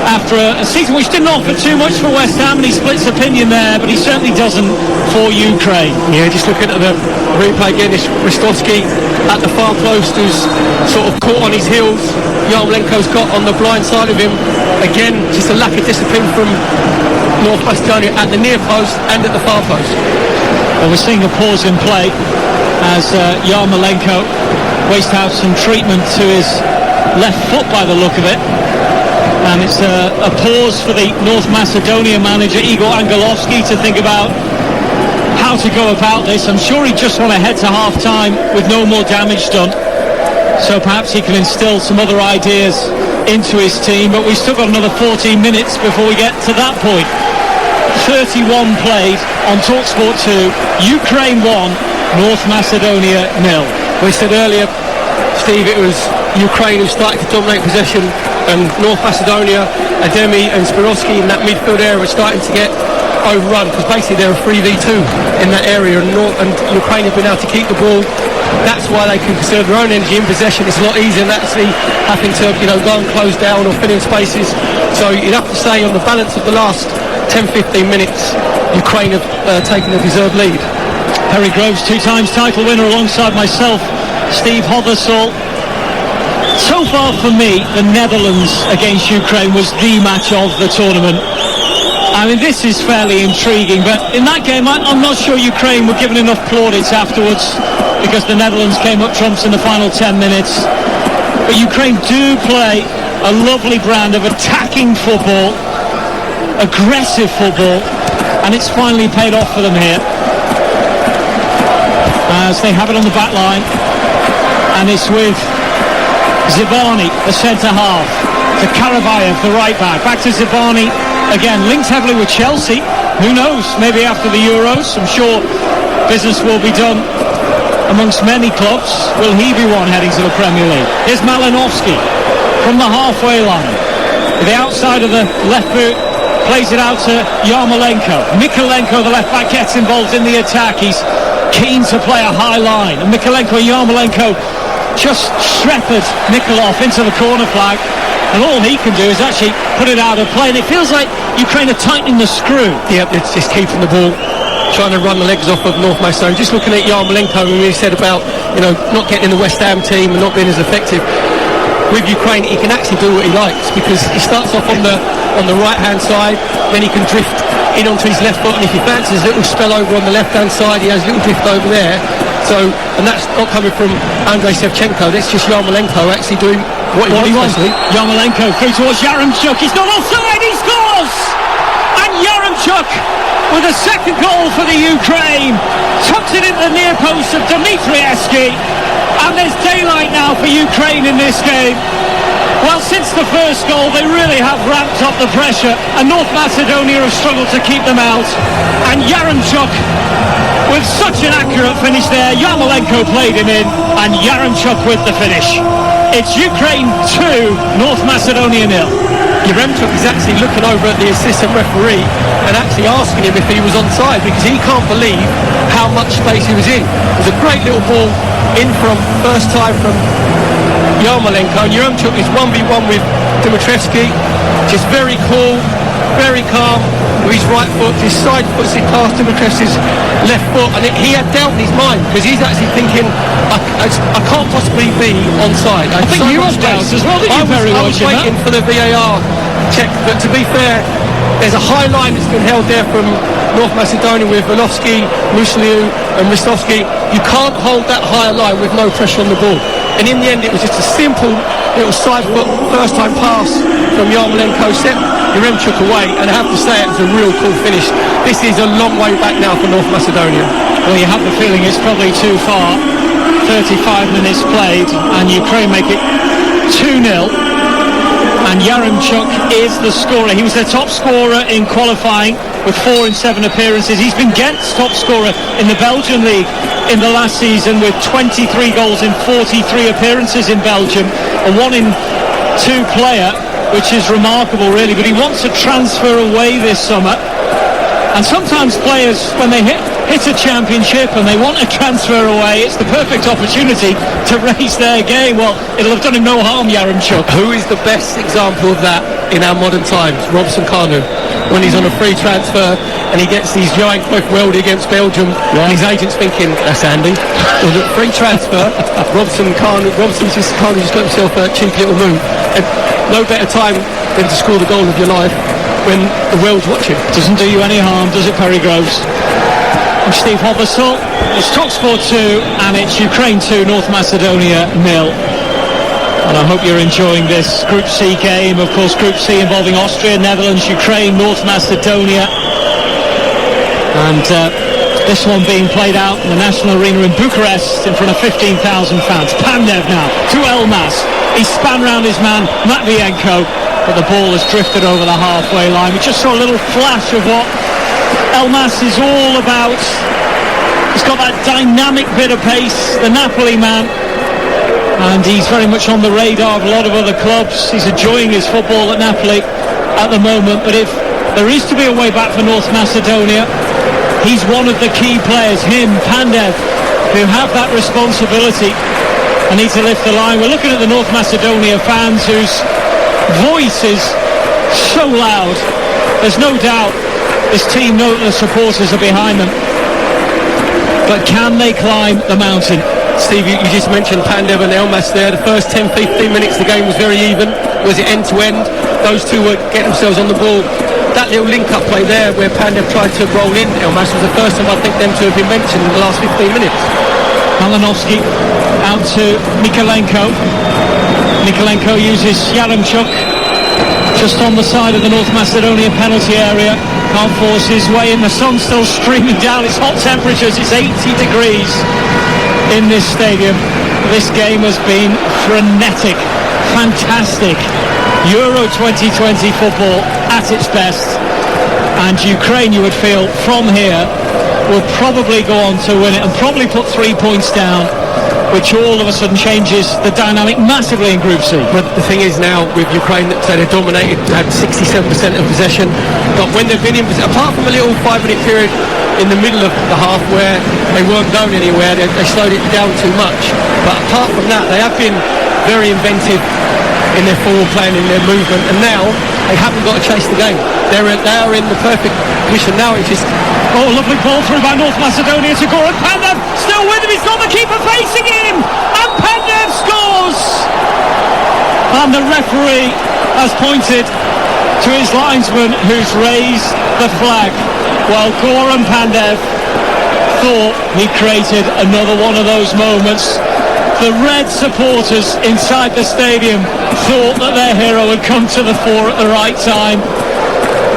after a season which didn't offer too much for West Ham, and he splits opinion there, but he certainly doesn't for Ukraine. Yeah, just looking at the replay again, it's Ristovski at the far post who's sort of caught on his heels. Yarmolenko's got on the blind side of him. Again, just a lack of discipline from North Macedonia at the near post and at the far post. Well, we're seeing a pause in play as Yarmolenko waits to have some treatment to his left foot by the look of it, and it's a pause for the North Macedonia manager Igor Angelovski to think about how to go about this. I'm sure he just want to head to half-time with no more damage done, so perhaps he can instill some other ideas into his team, but we've still got another 14 minutes before we get to that point. 31 played on Talksport 2, Ukraine 1, North Macedonia 0. We said earlier, Steve, it was Ukraine who started to dominate possession, and North Macedonia, Ademi and Spirovsky in that midfield area were starting to get overrun, because basically they're a 3v2 in that area, and Ukraine have been able to keep the ball. That's why they can conserve their own energy in possession. It's a lot easier than actually having to go and close down or fill in spaces. So you'd have to say, on the balance of the last 10-15 minutes, Ukraine have taken a deserved lead. Perry Groves, 2 times title winner alongside myself, Steve Hothersall. So far for me, the Netherlands against Ukraine was the match of the tournament. I mean, this is fairly intriguing, but in that game I'm not sure Ukraine were given enough plaudits afterwards, because the Netherlands came up trumps in the final 10 minutes. But Ukraine do play a lovely brand of attacking football, aggressive football, And it's finally paid off for them here, as they have it on the back line, and it's with Zibani, the centre-half, to Karavayev, the right-back, back to Zibani, again, linked heavily with Chelsea. Who knows, maybe after the Euros, I'm sure business will be done amongst many clubs. Will he be one heading to the Premier League? Here's Malinovsky from the halfway line, with the outside of the left boot, plays it out to Yarmolenko. Mykolenko, the left-back, gets involved in the attack. He's keen to play a high line, and Mykolenko and Yarmolenko just shepherd Nikolov into the corner flag, and all he can do is actually put it out of play, and it feels like Ukraine are tightening the screw. Yep, it's just keeping the ball, trying to run the legs off of North Macedonia. Just looking at Yarmolenko, and we said about, you know, not getting in the West Ham team and not being as effective. With Ukraine, he can actually do what he likes, because he starts off on the right-hand side, then he can drift in onto his left foot, and if he fancies a little spell over on the left-hand side, he has a little drift over there. So, and that's not coming from Andrei Shevchenko, that's just Yarmolenko actually doing what he wants. Yarmolenko through towards Yaremchuk, he's not offside, he scores! And Yaremchuk with a second goal for the Ukraine, tucks it into the near post of Dmitrievsky, and there's daylight now for Ukraine in this game. Well, since the first goal, they really have ramped up the pressure, and North Macedonia have struggled to keep them out. And Yaremchuk, with such an accurate finish there, Yarmolenko played him in, and Yaremchuk with the finish. It's Ukraine 2, North Macedonia 0. Yaremchuk is actually looking over at the assistant referee and actually asking him if he was onside, because he can't believe how much space he was in. It was a great little ball in from first time from Yarmolenko, and Yaremchuk is 1v1 with Dmitrievsky, just very cool, very calm, with his right foot, his side puts it past Dmitrievsky's left foot, and he had doubt in his mind, because he's actually thinking, I can't possibly be onside. I think you had doubts as well, did you? I was waiting for the VAR check, but to be fair, there's a high line that's been held there from North Macedonia with Volovsky, Musliu and Ristovsky. You can't hold that higher line with no pressure on the ball. And in the end, it was just a simple little side foot first time pass from Yarmolenko, set Yaremchuk away, and I have to say it was a real cool finish. This is a long way back now for North Macedonia. Well, you have the feeling it's probably too far. 35 minutes played, and Ukraine make it 2-0. And Yaremchuk is the scorer. He was their top scorer in qualifying with 4 in 7 appearances. He's been Gent's top scorer in the Belgian league in the last season with 23 goals in 43 appearances in Belgium. A 1 in 2 player, which is remarkable really, but he wants to transfer away this summer. And sometimes players, when they hit a championship and they want to transfer away, it's the perfect opportunity to raise their game. Well, it'll have done him no harm, Yaremchuk. Who is the best example of that in our modern times? Robson Kanu, when he's on a free transfer and he gets these giant quick weldy against Belgium, and his agent's thinking, that's Andy. Was it free transfer? Robson just got himself a cheap little move. And no better time than to score the goal of your life when the world's watching. Doesn't do you any harm, does it, Perry Groves? I'm Steve Hobbersall. It's Talksport 2, and it's Ukraine 2, North Macedonia 0. And I hope you're enjoying this Group C game. Of course, Group C involving Austria, Netherlands, Ukraine, North Macedonia. And this one being played out in the National Arena in Bucharest in front of 15,000 fans. Pandev now to Elmas. He span round his man, Matvienko, but the ball has drifted over the halfway line. We just saw a little flash of what Elmas is all about. He's got that dynamic bit of pace, the Napoli man, and he's very much on the radar of a lot of other clubs. He's enjoying his football at Napoli at the moment, but if there is to be a way back for North Macedonia, he's one of the key players, him, Pandev, who have that responsibility and need to lift the line. We're looking at the North Macedonia fans whose voice is so loud. There's no doubt this team know that the supporters are behind them. But can they climb the mountain? Steve, you just mentioned Pandev and Elmas there. The first 10-15 minutes the game was very even. Was it end to end? Those two were getting themselves on the ball. That little link-up play there where Pandev tried to roll in Elmas was the first time I think them to have been mentioned in the last 15 minutes. Malinovsky out to Mykolenko. Mykolenko uses Yaremchuk. just on the side of the North Macedonia penalty area. Can't force his way in. The sun's still streaming down. It's hot temperatures. It's 80 degrees in this stadium. This game has been frenetic, fantastic. Euro 2020 football at its best. And Ukraine, you would feel, from here, will probably go on to win it and probably put 3 points down, which all of a sudden changes the dynamic massively in Group C. But the thing is now with Ukraine, that they're dominated, had 67% of possession, but when they've been in, apart from a little 5-minute period in the middle of the half where they weren't going anywhere, they slowed it down too much. But apart from that, they have been very inventive in their forward playing, in their movement, and now they haven't got to chase the game. They are in the perfect position now. It's just lovely ball through by North Macedonia to Goran Pandev, still with him, he's got the keeper facing him, and Pandev scores! And the referee has pointed to his linesman, who's raised the flag, while Goran Pandev thought he created another one of those moments. The red supporters inside the stadium thought that their hero had come to the fore at the right time,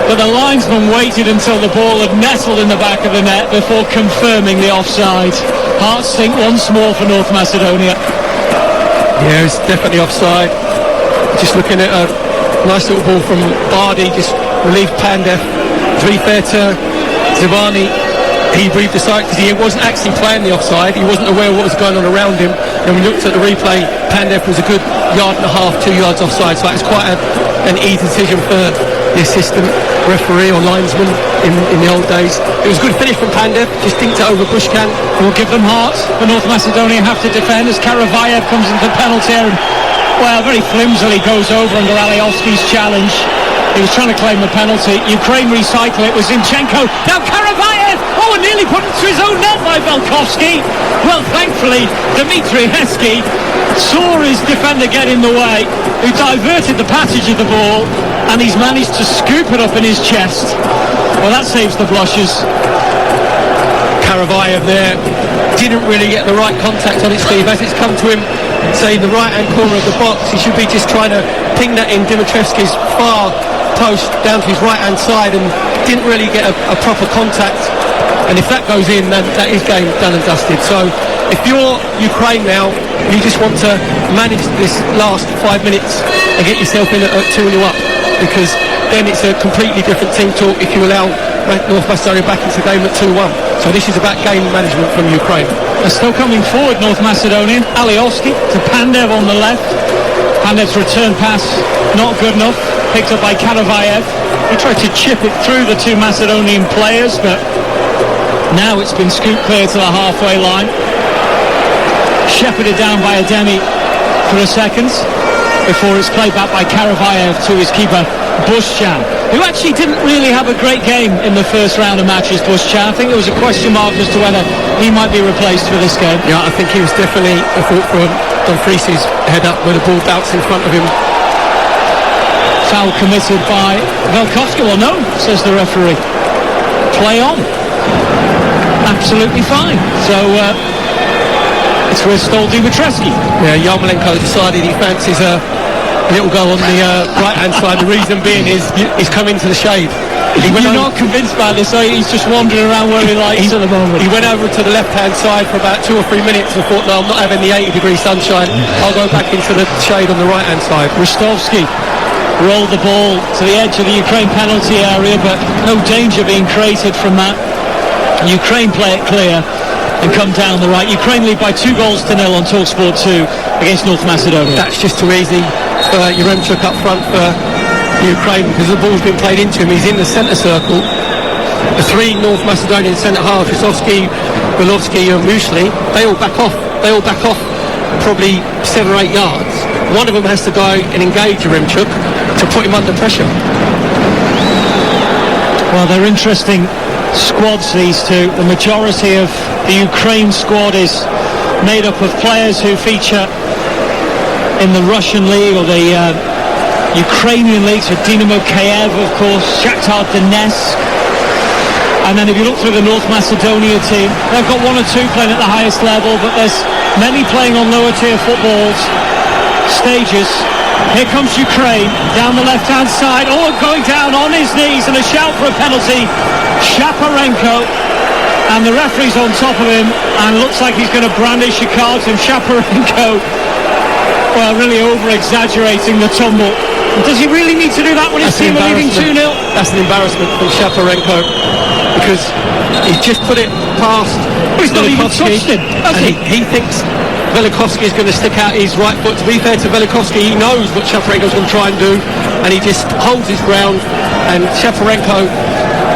but the linesman waited until the ball had nestled in the back of the net before confirming the offside. Hearts sink once more for North Macedonia. Yeah, it's definitely offside. Just looking at a nice little ball from Bardi, just relieved Pandev. To be fair to Zivani, he breathed a sigh because he wasn't actually playing the offside. He wasn't aware of what was going on around him. And we looked at the replay, Pandev was a good 1.5 yards, 2 yards offside. So it's quite an easy decision for the assistant referee or linesman in the old days. It was a good finish from Pandev, just dinked it over Bushkan. Will give them heart. The North Macedonia have to defend as Karavayev comes into the penalty area. Well, very flimsily goes over under Aliovski's challenge. He was trying to claim a penalty. Ukraine recycle it. Was Zinchenko. Now Karavayev. Oh, and nearly put it to his own net by Velkovsky. Well, thankfully, Dmitry Heskey saw his defender get in the way, who diverted the passage of the ball, and he's managed to scoop it up in his chest. Well, that saves the blushes. Karavayev there didn't really get the right contact on it, Steve. As it's come to him, say, in the right-hand corner of the box, he should be just trying to ping that in Dimitrievski's far post down to his right-hand side, and didn't really get a proper contact. And if that goes in, then that is game done and dusted. So if you're Ukraine now, you just want to manage this last 5 minutes and get yourself in at 2-0 up, because then it's a completely different team talk if you allow North Macedonia back into the game at 2-1. So this is about game management from Ukraine. They're still coming forward, North Macedonian. Aliovski to Pandev on the left. Pandev's return pass not good enough, picked up by Karavayev. He tried to chip it through the two Macedonian players, but now it's been scooped clear to the halfway line. Shepherded down by Ademi for a second before it's played back by Karavayev to his keeper Bushchan, who actually didn't really have a great game in the first round of matches. Bushchan, I think there was a question mark as to whether he might be replaced for this game. Yeah, I think he was definitely a thought for Dumfries's head up where the ball bounced in front of him. Foul committed by Velkovsky. Well, no, says the referee. Play on. Absolutely fine. So it's with Stoldy Witreski. Yeah, Yarmolenko decided he fancies a little go on the right-hand side. The reason being is he's come into the shade. You're not convinced by this, are you? He's just wandering around where he likes at the moment. He went over to the left-hand side for about 2 or 3 minutes and thought, no, I'm not having the 80-degree sunshine. I'll go back into the shade on the right-hand side. Ristovsky rolled the ball to the edge of the Ukraine penalty area, but no danger being created from that. Ukraine play it clear and come down the right. Ukraine lead by 2-0 on Talksport 2 against North Macedonia. That's just too easy for Yaremchuk up front for Ukraine, because the ball's been played into him. He's in the centre circle. The three North Macedonian centre halves, Ristovsky, Golovsky and Mushli, they all back off. They all back off probably 7 or 8 yards. One of them has to go and engage Yaremchuk to put him under pressure. Well, they're interesting squads, these two. The majority of the Ukraine squad is made up of players who feature in the Russian league or the Ukrainian league, so Dynamo Kiev, of course, Shakhtar Donetsk. And then if you look through the North Macedonia team, they've got 1 or 2 playing at the highest level, but there's many playing on lower tier footballs stages Here comes Ukraine down the left-hand side. Oh, going down on his knees and a shout for a penalty. Shaparenko, and the referee's on top of him and looks like he's going to brandish a card to him. Shaparenko, well, really over-exaggerating the tumble. Does he really need to do that when his team are leading 2-0? That's an embarrassment from Shaparenko, because he just put it past. Well, he's not even touched him, has he? He thinks Velikovsky is going to stick out his right foot. To be fair to Velikovsky, he knows what Shaparenko's going to try and do, and he just holds his ground. And Shaparenko,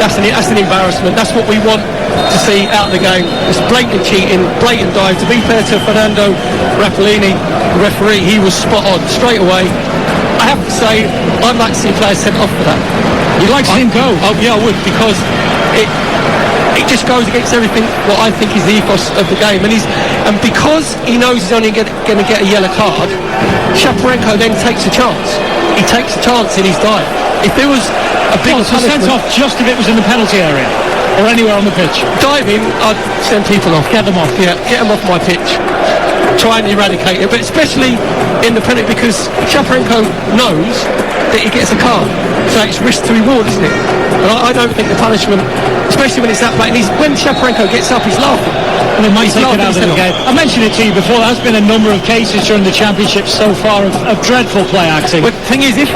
that's an embarrassment. That's what we want to see out of the game. It's blatant cheating, blatant dive. To be fair to Fernando Rapellini, the referee, he was spot on straight away. I have to say, I'd like to see players sent off for that. You'd like to see him go? Oh yeah, I would, because it just goes against everything what I think is the ethos of the game, and because he knows he's only going to get a yellow card, Shaparenko then takes a chance. He takes a chance in his dive. If there was a big sent off just if it was in the penalty area or anywhere on the pitch. Diving, I'd send people off. Get them off. Yeah, get them off my pitch. Try and eradicate it, but especially in the penalty, because Shaparenko knows that he gets a card, so it's risk to reward, isn't it? And I don't think the punishment, especially when it's that black, and when Shaparenko gets up, he's laughing. And they might take it out of the game. I mentioned it to you before, there's been a number of cases during the championship so far of dreadful play acting. But the thing is, if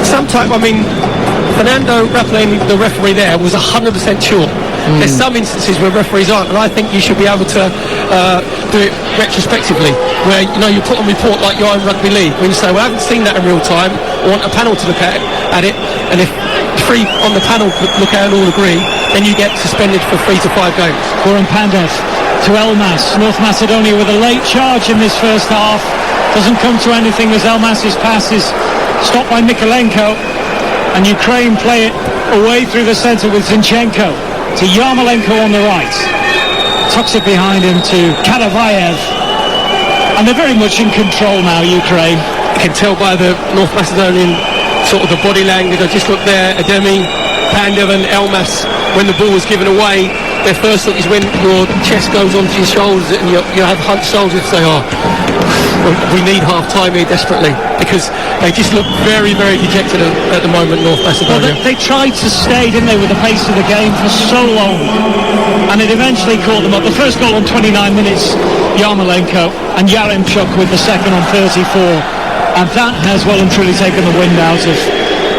sometimes, Fernando Rapellini, the referee there, was 100% sure. There's some instances where referees aren't, and I think you should be able to do it retrospectively, where you put on report like you're in rugby league, when you say, well, I haven't seen that in real time, I want a panel to look at it, and if 3 on the panel look at it and all agree, then you get suspended for 3 to 5 games. Goran Pandev to Elmas. North Macedonia with a late charge in this first half. Doesn't come to anything as Elmas's pass is stopped by Mikolenko, and Ukraine play it away through the centre with Zinchenko to Yarmolenko on the right. Tucks it behind him to Karavayev, and they're very much in control now, Ukraine. You can tell by the North Macedonian sort of the body language. I just looked there, Ademi, Pandev and Elmas, when the ball was given away, their first look is when your chest goes onto your shoulders and you have hunched shoulders to say, we need half-time here desperately, because they just look very, very dejected at the moment, North Macedonia. Well, they tried to stay, didn't they, with the pace of the game for so long, and it eventually caught them up. The first goal on 29 minutes, Yarmolenko, and Yaremchuk with the second on 34, and that has well and truly taken the wind out of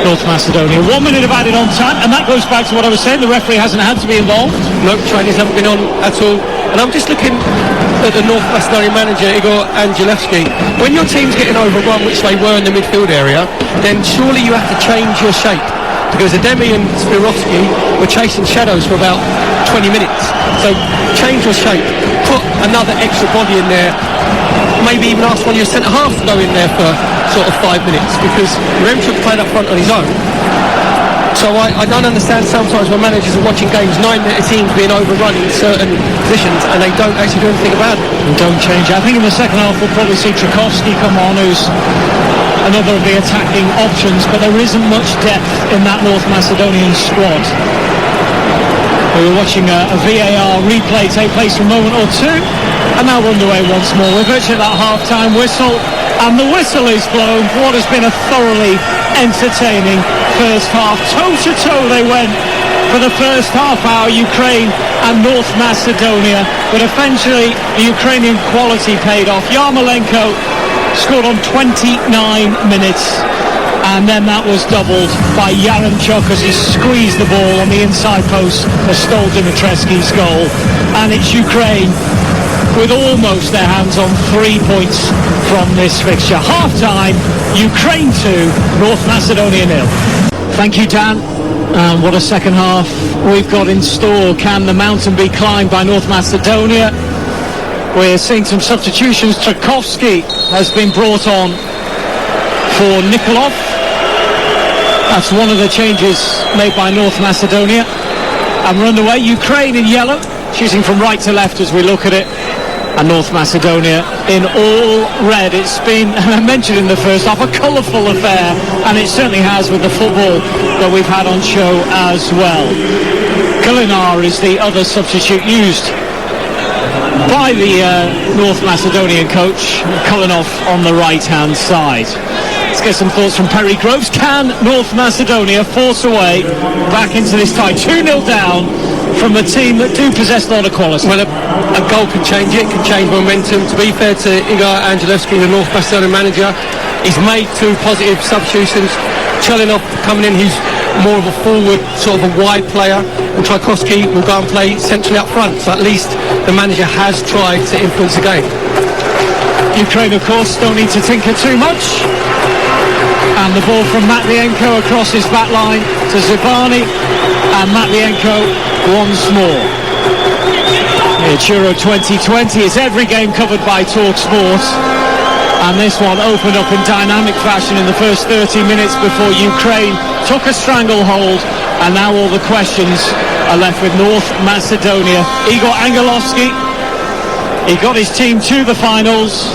North Macedonia. 1 minute of added on time, and that goes back to what I was saying, the referee hasn't had to be involved. No, Chinese haven't been on at all. And I'm just looking at the North Macedonian manager, Igor Angelevski. When your team's getting overrun, which they were in the midfield area, then surely you have to change your shape, because Ademi and Spirovsky were chasing shadows for about 20 minutes. So change your shape, put another extra body in there, maybe even ask one of your centre-half to go in there for sort of 5 minutes, because Remchuk played up front on his own. So I don't understand sometimes when managers are watching games, 9 teams being overrun in certain positions, and they don't actually do anything about it. And don't change it. I think in the second half we'll probably see Tchaikovsky come on, who's another of the attacking options, but there isn't much depth in that North Macedonian squad. We were watching a VAR replay take place for a moment or two, and now we're underway once more. We're virtually at that half-time whistle, and the whistle is blown for what has been a thoroughly entertaining first half. Toe-to-toe they went for the first half hour, Ukraine and North Macedonia, but eventually the Ukrainian quality paid off. Yarmolenko scored on 29 minutes, and then that was doubled by Yaremchuk as he squeezed the ball on the inside post for Stol Dimitrescu's goal. And it's Ukraine with almost their hands on 3 points from this fixture. Half-time, Ukraine 2, North Macedonia 0. Thank you, Dan. And what a second half we've got in store. Can the mountain be climbed by North Macedonia? We're seeing some substitutions. Tchaikovsky has been brought on for Nikolov. That's one of the changes made by North Macedonia. And we're underway. Ukraine in yellow, choosing from right to left as we look at it. And North Macedonia in all red. It's been, I mentioned in the first half, a colourful affair, and it certainly has with the football that we've had on show as well. Kulinar is the other substitute used by the North Macedonian coach, Kulinov on the right-hand side. Let's get some thoughts from Perry Groves. Can North Macedonia force away back into this tie? 2-0 down from a team that do possess a lot of quality. Well, a goal can change it, can change momentum. To be fair to Igor Angelevski, the North Macedonia manager, he's made 2 positive substitutions. Chelinov coming in, he's more of a forward, sort of a wide player, and Tchaikovsky will go and play centrally up front. So at least the manager has tried to influence the game. Ukraine, of course, don't need to tinker too much. And the ball from Matvienko across his back line to Zibani, and Matvienko once more. It's Euro 2020. It's every game covered by Talksport. And this one opened up in dynamic fashion in the first 30 minutes before Ukraine took a stranglehold, and now all the questions are left with North Macedonia. Igor Angelovski, he got his team to the finals,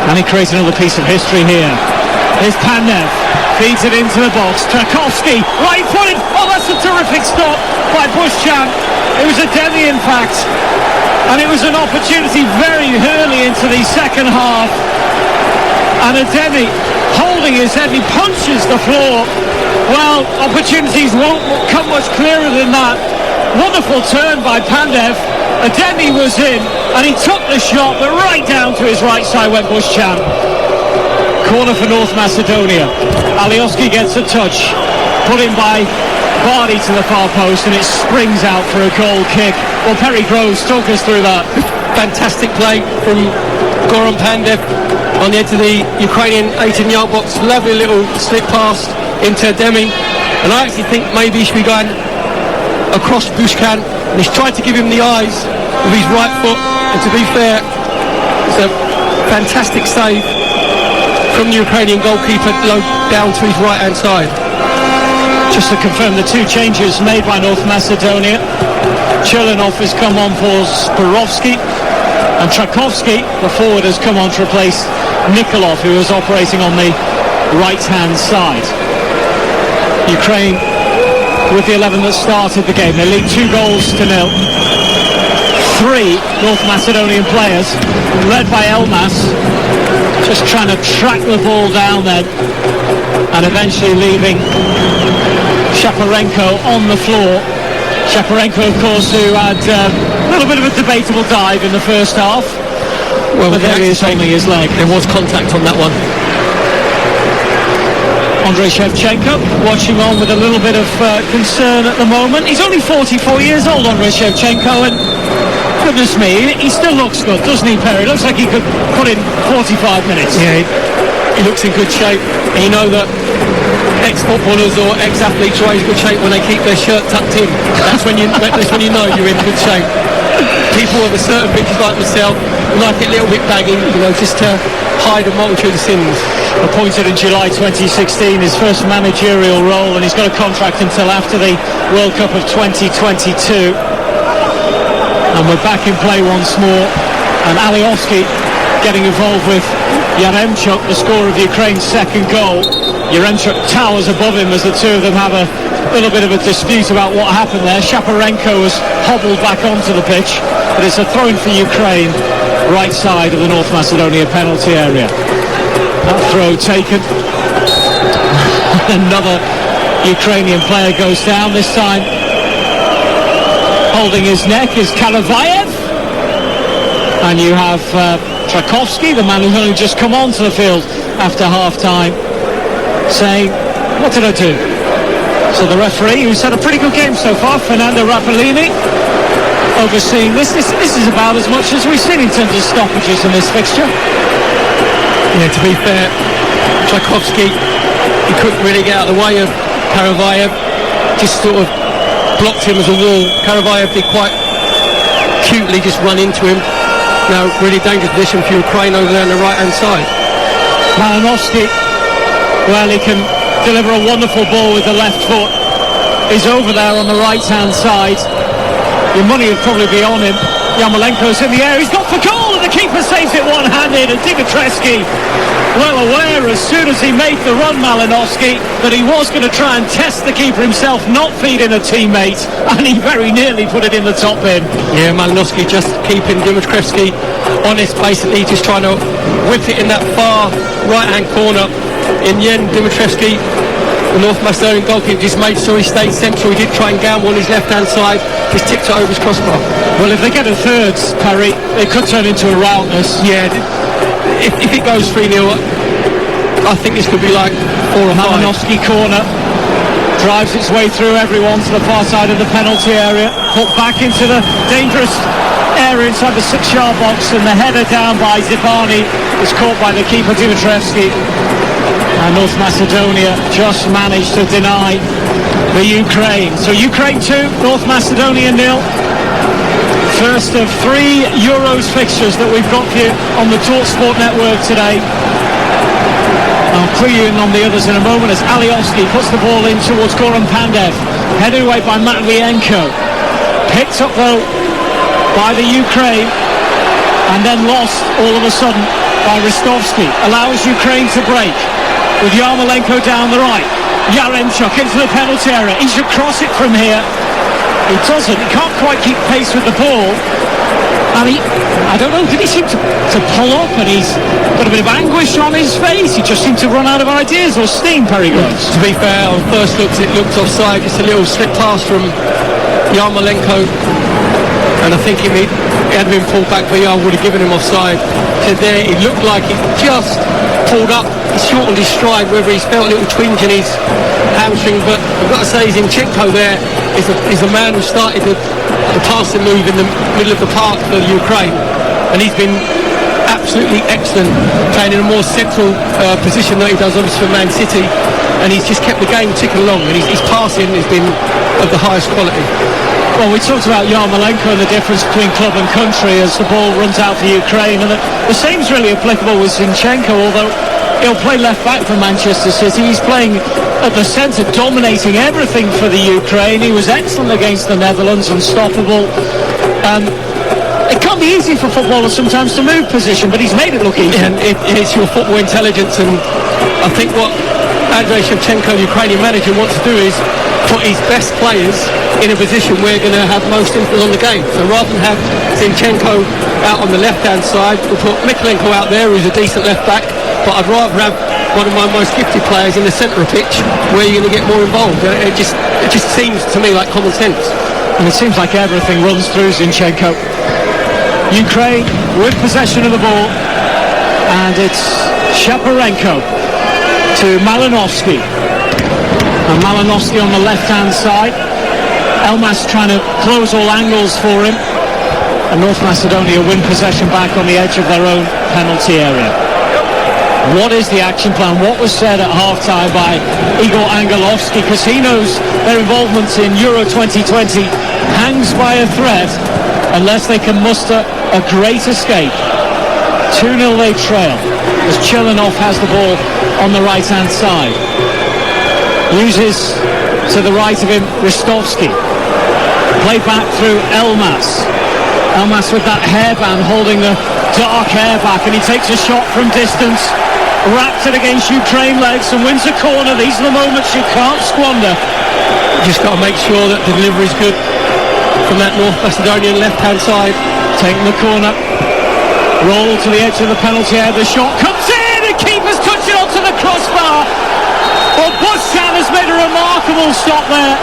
and he creates another piece of history here. Here's Pandev, feeds it into the box. Tchaikovsky, right-footed. Oh, that's a terrific stop by Bushchan. It was a demi, in fact, and it was an opportunity very early into the second half. And Ademi holding his head, he punches the floor. Well, opportunities won't come much clearer than that. Wonderful turn by Pandev. Ademi was in, and he took the shot, but right down to his right side went Bushchan. Corner for North Macedonia. Alioski gets a touch, put in by Vardy to the far post, and it springs out for a goal kick. Well, Perry Groves, talk us through that. Fantastic play from Goran Pandev on the edge of the Ukrainian 18-yard box. Lovely little slip pass into Demi, and I actually think maybe he should be going across Bushchan, and he's tried to give him the eyes with his right foot, and to be fair, it's a fantastic save from the Ukrainian goalkeeper low down to his right hand side. Just to confirm the 2 changes made by North Macedonia, Chelinov has come on for Spirovsky, and Tchaikovsky, the forward, has come on to replace Nikolov, who was operating on the right-hand side. Ukraine with the 11 that started the game. They lead 2-0. 3 North Macedonian players, led by Elmas, just trying to track the ball down then, and eventually leaving Shaparenko on the floor. Shaparenko, of course, who had a little bit of a debatable dive in the first half. Well, but there he is holding his leg. There was contact on that one. Andrei Shevchenko watching on with a little bit of concern at the moment. He's only 44 years old, Andrei Shevchenko, and goodness me, he still looks good, doesn't he, Perry? Looks like he could put in 45 minutes. Yeah, he looks in good shape. And you know that ex-footballers or ex-athletes are always in good shape when they keep their shirt tucked in. That's when you know you're in good shape. People of a certain pictures like myself like it a little bit baggy, just to hide a multitude of sins. Appointed in July 2016, his first managerial role, and he's got a contract until after the World Cup of 2022. And we're back in play once more, and Alioski getting involved with Yaremchuk, the scorer of Ukraine's second goal. Yaremchuk towers above him as the two of them have a little bit of a dispute about what happened there. Shaparenko has hobbled back onto the pitch, but it's a throw-in for Ukraine, right side of the North Macedonia penalty area. That throw taken. Another Ukrainian player goes down, this time holding his neck is Karavayev. And you have Tchaikovsky, the man who's only just come onto the field after half-time, saying, what did I do? So the referee, who's had a pretty good game so far, Fernando Rapellini, overseeing this is about as much as we've seen in terms of stoppages in this fixture. Yeah, to be fair, Tchaikovsky, he couldn't really get out of the way of Karavayev, just sort of blocked him as a wall. Karavayev did quite cutely just run into him. Now, really dangerous position for Ukraine over there on the right-hand side. Malinovsky, well, he can deliver a wonderful ball with the left foot. He's over there on the right-hand side. Your money would probably be on him. Yarmolenko's in the air, he's got for goal, and the keeper saves it one-handed, and Dimitrescu, well aware as soon as he made the run, Malinovsky, that he was going to try and test the keeper himself, not feed in a teammate, and he very nearly put it in the top bin. Yeah, Malinovsky just keeping Dimitrescu honest, basically just trying to whip it in that far right-hand corner. in the end, Dimitrievski, the North Macedonian goalkeeper, just made sure he stayed central. He did try and gamble on his left-hand side, just tipped it over his crossbar. Well, if they get a third, Perry, it could turn into a routness. Yeah, if it goes 3-0, I think this could be like 4 or 5. Malinowski corner. Drives its way through everyone to the far side of the penalty area. Put back into the dangerous area inside the 6-yard box, and the header down by Zibani is caught by the keeper Dimitrievski. And North Macedonia just managed to deny the Ukraine. So Ukraine 2, North Macedonia 0. First of 3 Euros fixtures that we've got for you on the Talksport network today. I'll clue you in on the others in a moment as Alioski puts the ball in towards Goran Pandev. Headed away by Matvienko. Picked up though by the Ukraine and then lost all of a sudden by Ristovski. Allows Ukraine to break with Yarmolenko down the right. Yaremchuk into the penalty area. He should cross it from here. He doesn't. He can't quite keep pace with the ball. And I don't know, did he seem to pull up and he's got a bit of anguish on his face? He just seemed to run out of ideas or steam, Perry Groves. To be fair, on first looks it looked offside, just a little slip pass from Yarmolenko. And I think if he had been pulled back, VR would have given him offside. So there, it looked like he just pulled up, he shortened his stride, whether he's felt a little twinge in his hamstring. But I've got to say, Zinchenko there is a man who started the passing move in the middle of the park for Ukraine, and he's been absolutely excellent, playing in a more central position that he does obviously for Man City, and he's just kept the game ticking along, and his passing has been of the highest quality. Well, we talked about Yarmolenko and the difference between club and country as the ball runs out for Ukraine, and the same's really applicable with Zinchenko, although he'll play left back for Manchester City. He's playing at the centre, dominating everything for the Ukraine. He was excellent against the Netherlands, unstoppable. It can't be easy for footballers sometimes to move position, but he's made it look easy. And it's your football intelligence, and I think what Andrei Shevchenko, the Ukrainian manager, wants to do is put his best players in a position where they're going to have most influence on the game. So rather than have Zinchenko out on the left-hand side, we'll put Mikolenko out there, who's a decent left-back, but I'd rather have one of my most gifted players in the centre of pitch where you're going to get more involved. It just seems to me like common sense. And it seems like everything runs through Zinchenko. Ukraine with possession of the ball, and it's Shaparenko to Malinovsky. And Malinovsky on the left-hand side. Elmas trying to close all angles for him. And North Macedonia win possession back on the edge of their own penalty area. What is the action plan? What was said at half-time by Igor Angelovsky? Because he knows their involvement in Euro 2020 hangs by a thread unless they can muster a great escape. 2-0 they trail as Chilinov has the ball on the right-hand side. Uses to the right of him Ristovski. Play back through Elmas. Elmas with that hairband holding the dark hair back, and he takes a shot from distance. Wrapped it against Ukraine legs and wins a corner. These are the moments you can't squander. Just got to make sure that the delivery is good from that North Macedonian left-hand side. Taking the corner. Roll to the edge of the penalty area. The shot comes in. The keeper's touching onto the crossbar. Well, Bushchan has made a remarkable stop there.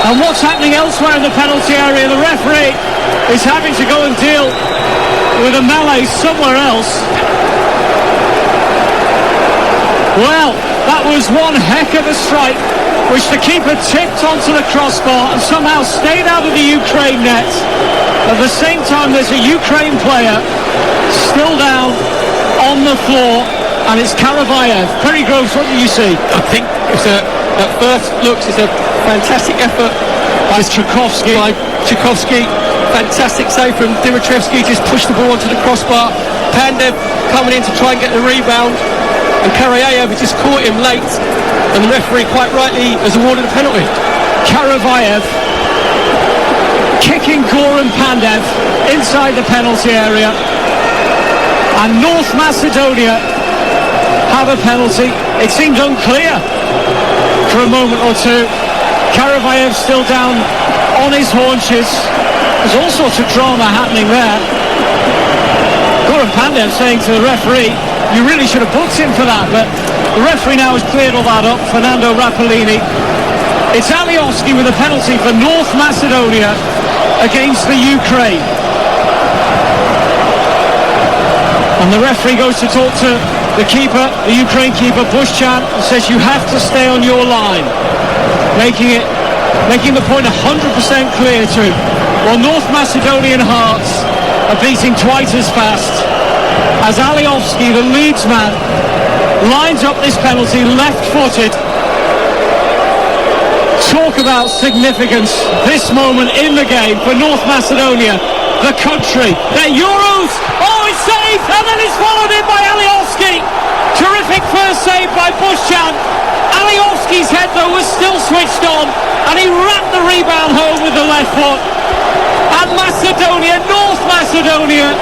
And what's happening elsewhere in the penalty area? The referee is having to go and deal with a melee somewhere else. Well, that was one heck of a strike, which the keeper tipped onto the crossbar and somehow stayed out of the Ukraine net. At the same time, there's a Ukraine player still down on the floor, and it's Karavayev. Perry Groves, what do you see? I think at first looks, it's a fantastic effort by Tchaikovsky. Fantastic save from Dimitrievski, just pushed the ball onto the crossbar. Pandev coming in to try and get the rebound, and Karavayev has just caught him late, and the referee quite rightly has awarded a penalty. Karavayev kicking Goran Pandev inside the penalty area, and North Macedonia have a penalty. It seemed unclear for a moment or two. Karavayev still down on his haunches. There's all sorts of drama happening there. Goran Pandev saying to the referee, you really should have booked him for that, but the referee now has cleared all that up. Fernando Rapellini. It's Alioski with a penalty for North Macedonia against the Ukraine. And the referee goes to talk to the keeper, the Ukraine keeper, Bushchan, and says you have to stay on your line, making the point 100% clear to him. While North Macedonian hearts are beating twice as fast as Alioski, the Leeds man, lines up this penalty left-footed. Talk about significance, this moment in the game for North Macedonia, the country, their Euros. Oh, it's saved, and then it's followed in by Alioski. Terrific first save by Bushchan. Alioski's head, though, was still switched on, and he wrapped the rebound home with the left foot. And Macedonia, North Macedonia,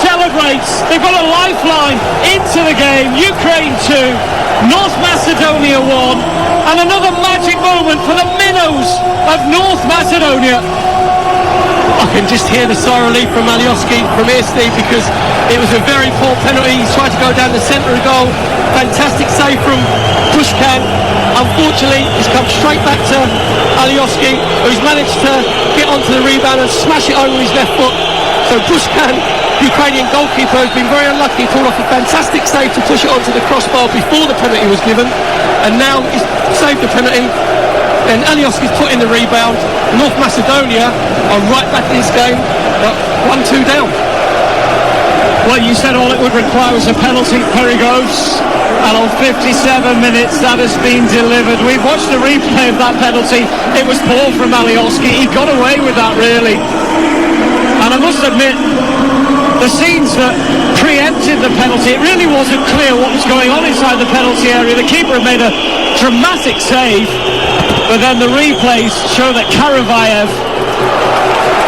celebrates. They've got a lifeline into the game. Ukraine 2, North Macedonia 1, and another magic moment for the minnows of North Macedonia. I can just hear the sigh of relief from Alioski from here, Steve, because it was a very poor penalty. He tried to go down the centre of the goal. Fantastic save from Bushchan. Unfortunately, it's come straight back to Alioski, who's managed to get onto the rebound and smash it over his left foot. So Bushchan, Ukrainian goalkeeper, has been very unlucky. He pulled off a fantastic save to push it onto the crossbar before the penalty was given, and now he's saved the penalty. Then Alioski's put in the rebound. North Macedonia are right back in this game, but 1-2 down. Well, you said all it would require was a penalty, Perigos, and on 57 minutes that has been delivered. We've watched the replay of that penalty. It was poor from Alioski. He got away with that, really. And I must admit, the scenes that preempted the penalty, it really wasn't clear what was going on inside the penalty area. The keeper had made a dramatic save, but then the replays show that Karavayev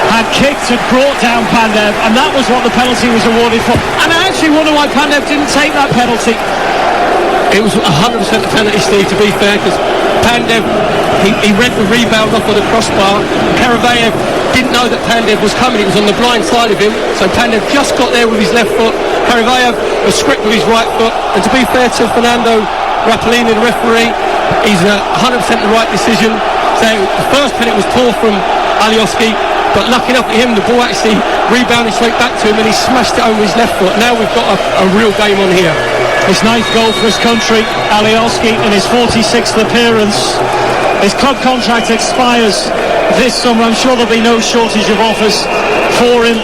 had kicked and brought down Pandev, and that was what the penalty was awarded for. And I actually wonder why Pandev didn't take that penalty. It was 100% a penalty, Steve, to be fair, because Pandev, he read the rebound off of the crossbar. Karavayev didn't know that Pandev was coming. It was on the blind side of him, so Pandev just got there with his left foot. Karavayev was stripped with his right foot, and to be fair to Fernando Rapellini, the referee, he's 100% the right decision. So the first penalty was poor from Alioski, but lucky enough for him, the ball actually rebounded straight back to him and he smashed it over his left foot. Now we've got a real game on here. His ninth goal for his country, Alioski, in his 46th appearance. His club contract expires this summer. I'm sure there'll be no shortage of offers for him.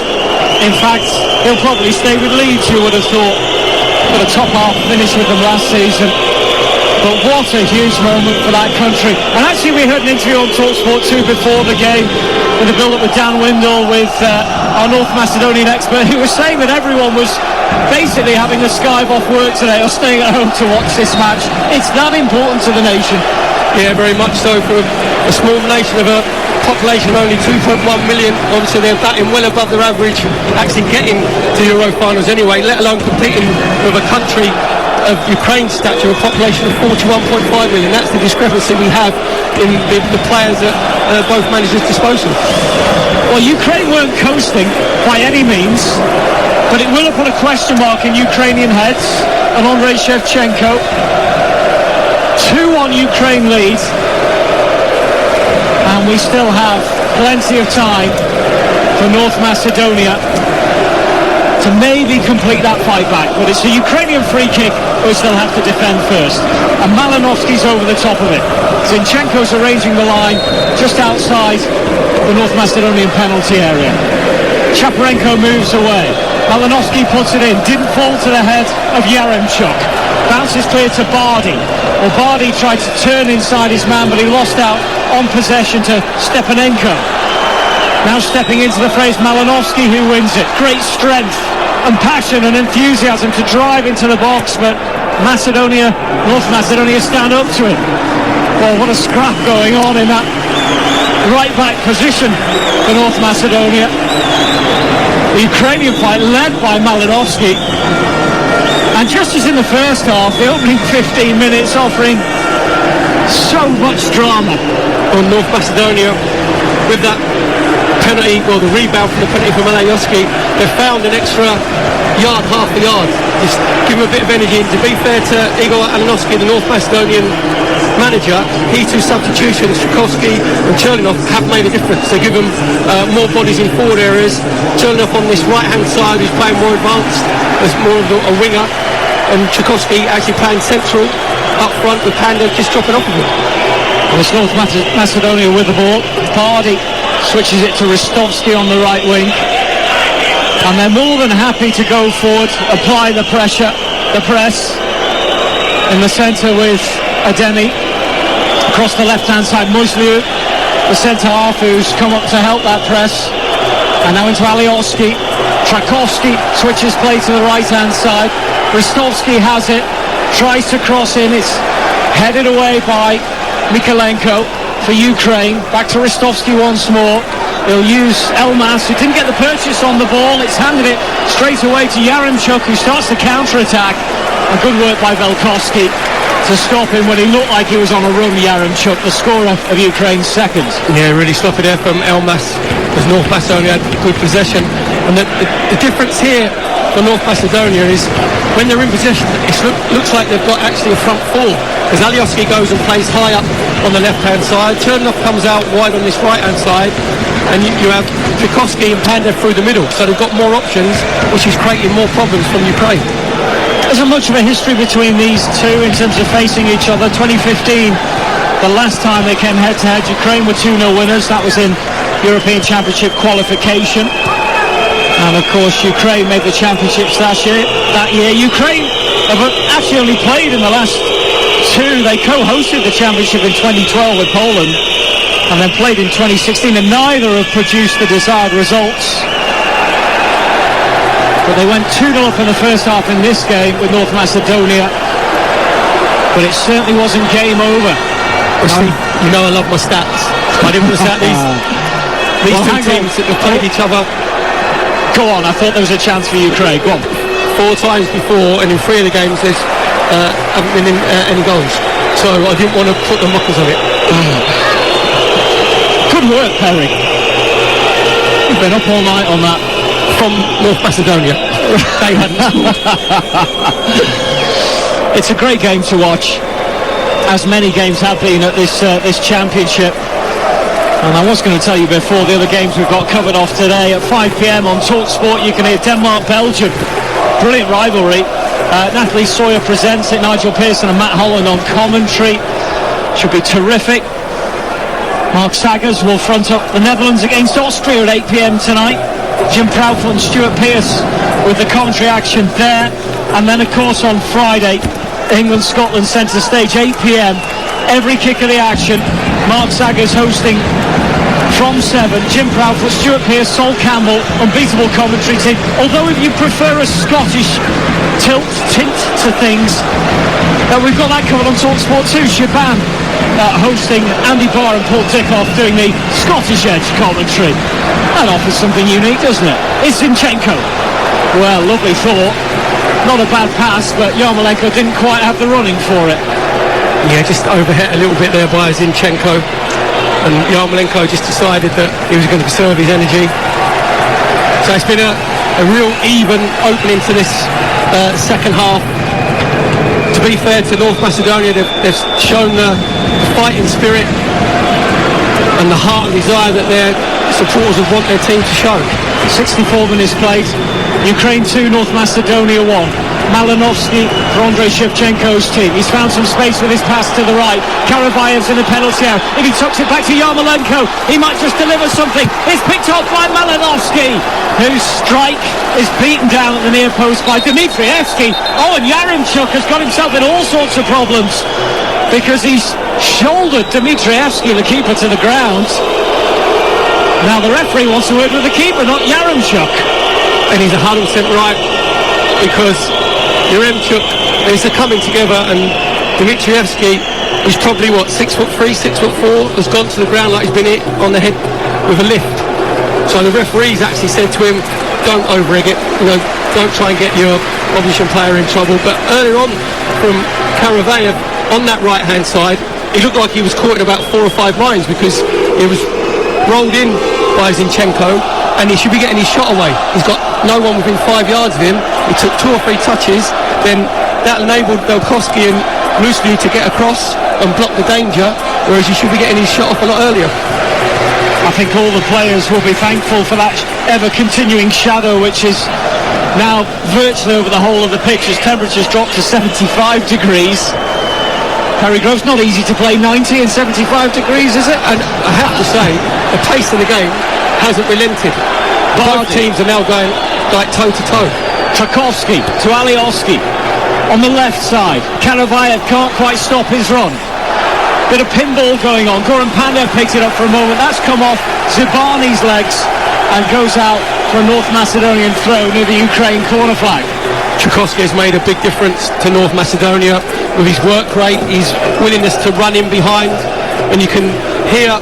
In fact, he'll probably stay with Leeds, you would have thought. Got a top half finish with them last season. But what a huge moment for that country. And actually we heard an interview on Talksport 2 before the game with the build-up with Dan Windle, with our North Macedonian expert, who was saying that everyone was basically having the skive off work today or staying at home to watch this match. It's that important to the nation. Yeah, very much so, for a small nation of a population of only 2.1 million. Obviously they're batting well above their average, actually getting to Euro finals anyway, let alone competing with a country of Ukraine's stature, a population of 41.5 million. That's the discrepancy we have in the players at both managers' disposal. Well, Ukraine weren't coasting by any means, but it will have put a question mark in Ukrainian heads on Andrei Shevchenko. 2-1 Ukraine lead, and we still have plenty of time for North Macedonia to maybe complete that fight back, but it's a Ukrainian free kick we still have to defend first, and Malinovsky's over the top of it. Zinchenko's arranging the line just outside the North Macedonian penalty area. Chaparenko moves away, Malinovsky puts it in, didn't fall to the head of Yaremchuk, bounces clear to Bardi. Well, Bardi tried to turn inside his man, but he lost out on possession to Stepanenko. Now stepping into the phrase, Malinovsky, who wins it. Great strength and passion and enthusiasm to drive into the box, but North Macedonia stand up to it. Well, what a scrap going on in that right back position for North Macedonia. The Ukrainian fight led by Malinovsky, and just as in the first half, the opening 15 minutes offering so much drama. On North Macedonia, with that penalty, or the rebound from the penalty from Alioski, they've found an extra yard, half a yard. Just give him a bit of energy. And to be fair to Igor Alioski, the North Macedonian manager, his two substitutions, Tchaikovsky and Cherlinov, have made a difference. They give them more bodies in forward areas. Cherlinov on this right-hand side, who's playing more advanced, as more of a winger, and Tchaikovsky actually playing central up front with Panda just dropping off of him. Well, it's North Macedonia with the ball. Bardi switches it to Ristovsky on the right wing, and they're more than happy to go forward, apply the pressure, the press in the centre with Ademi. Across the left-hand side, Musliu, the centre half, who's come up to help that press. And now into Alioski. Tchaikovsky switches play to the right-hand side. Ristovsky has it, tries to cross in. It's headed away by Mikolenko for Ukraine. Back to Ristovsky once more. He'll use Elmas, who didn't get the purchase on the ball. It's handed it straight away to Yaremchuk, who starts the counter-attack. And good work by Velkovsky to stop him when he looked like he was on a run. Yaremchuk, the scorer of Ukraine's second. Yeah, really sloppy there from Elmas, as North Macedonia had good possession. And the difference here for North Macedonia is when they're in possession, it looks like they've got actually a front four, because Alioski goes and plays high up on the left-hand side. Cherninov comes out wide on this right-hand side, and you have Tchaikovsky and Panda through the middle. So they've got more options, which is creating more problems from Ukraine. There's much of a history between these two in terms of facing each other. 2015, the last time they came head-to-head, Ukraine were 2-0 winners. That was in European Championship qualification. And of course, Ukraine made the championships that year. Ukraine have actually only played in the last two. They co-hosted the championship in 2012 with Poland, and then played in 2016, and neither have produced the desired results. But they went 2-0 up in the first half in this game with North Macedonia, but it certainly wasn't game over. You know I love my stats. I didn't want to stat these two teams that have played each other. Go on, I thought there was a chance for Ukraine. Go on. 4 times before, and in 3 of the games there's haven't been in, any goals. So I didn't want to put the muckers on it. Good work, Perry. You've been up all night on that. From North Macedonia. They hadn't scored. It's a great game to watch, as many games have been at this championship. And I was going to tell you before the other games we've got covered off today. At 5 p.m. on Talksport, you can hear Denmark-Belgium. Brilliant rivalry. Natalie Sawyer presents it. Nigel Pearson and Matt Holland on commentary. Should be terrific. Mark Saggers will front up the Netherlands against Austria at 8 p.m. tonight. Jim Proudfoot and Stuart Pearce with the commentary action there. And then of course on Friday, England-Scotland centre stage, 8 p.m. Every kick of the action. Mark Saggers hosting from 7. Jim Proudfoot, Stuart Pearce, Sol Campbell, unbeatable commentary team. Although if you prefer a Scottish tint to things, we've got that covered on Talksport too. Shaban hosting, Andy Barr and Paul Dickoff doing the Scottish Edge commentary. That offers something unique, doesn't it? It's Zinchenko. Well, lovely thought. Not a bad pass, but Yarmolenko didn't quite have the running for it. Yeah, just overhit a little bit there by Zinchenko, and Yarmolenko just decided that he was going to conserve his energy. So it's been a real even opening to this second half. To be fair to North Macedonia, they've shown the fighting spirit and the heart and desire that their supporters would want their team to show. 64 minutes played. Ukraine 2, North Macedonia 1. Malinovsky for Andrei Shevchenko's team. He's found some space with his pass to the right. Karabayev's in a penalty out. If he tucks it back to Yarmolenko, he might just deliver something. It's picked off by Malinovsky, whose strike is beaten down at the near post by Dmitrievski. Oh, and Yaremchuk has got himself in all sorts of problems because he's shouldered Dmitrievski, the keeper, to the ground. Now the referee wants to word with the keeper, not Yaremchuk. And he's 100% right, because Yaremchuk, they're coming together, and Dmitrievski, who's probably 6'3", 6'4", has gone to the ground like he's been hit on the head with a lift. So the referee's actually said to him, don't over-egg it, don't try and get your opposition player in trouble. But earlier on from Karavayev on that right-hand side, it looked like he was caught in about 4 or 5 lines, because he was rolled in by Zinchenko, and he should be getting his shot away. He's got no one within 5 yards of him. He took 2 or 3 touches, then that enabled Belkowski and Muslu to get across and block the danger, whereas he should be getting his shot off a lot earlier. I think all the players will be thankful for that ever-continuing shadow, which is now virtually over the whole of the pitch as temperatures drop to 75 degrees. Perry Grove's not easy to play 90 and 75 degrees, is it? And I have to say, the pace of the game hasn't relented. Both teams are now going like toe-to-toe. Tarkowski to Alioski on the left side. Karavayev can't quite stop his run. Bit of pinball going on. Goran Pandev picks it up for a moment. That's come off Zibani's legs and goes out for a North Macedonian throw near the Ukraine corner flag. Tarkowski has made a big difference to North Macedonia with his work rate, his willingness to run in behind, and you can hear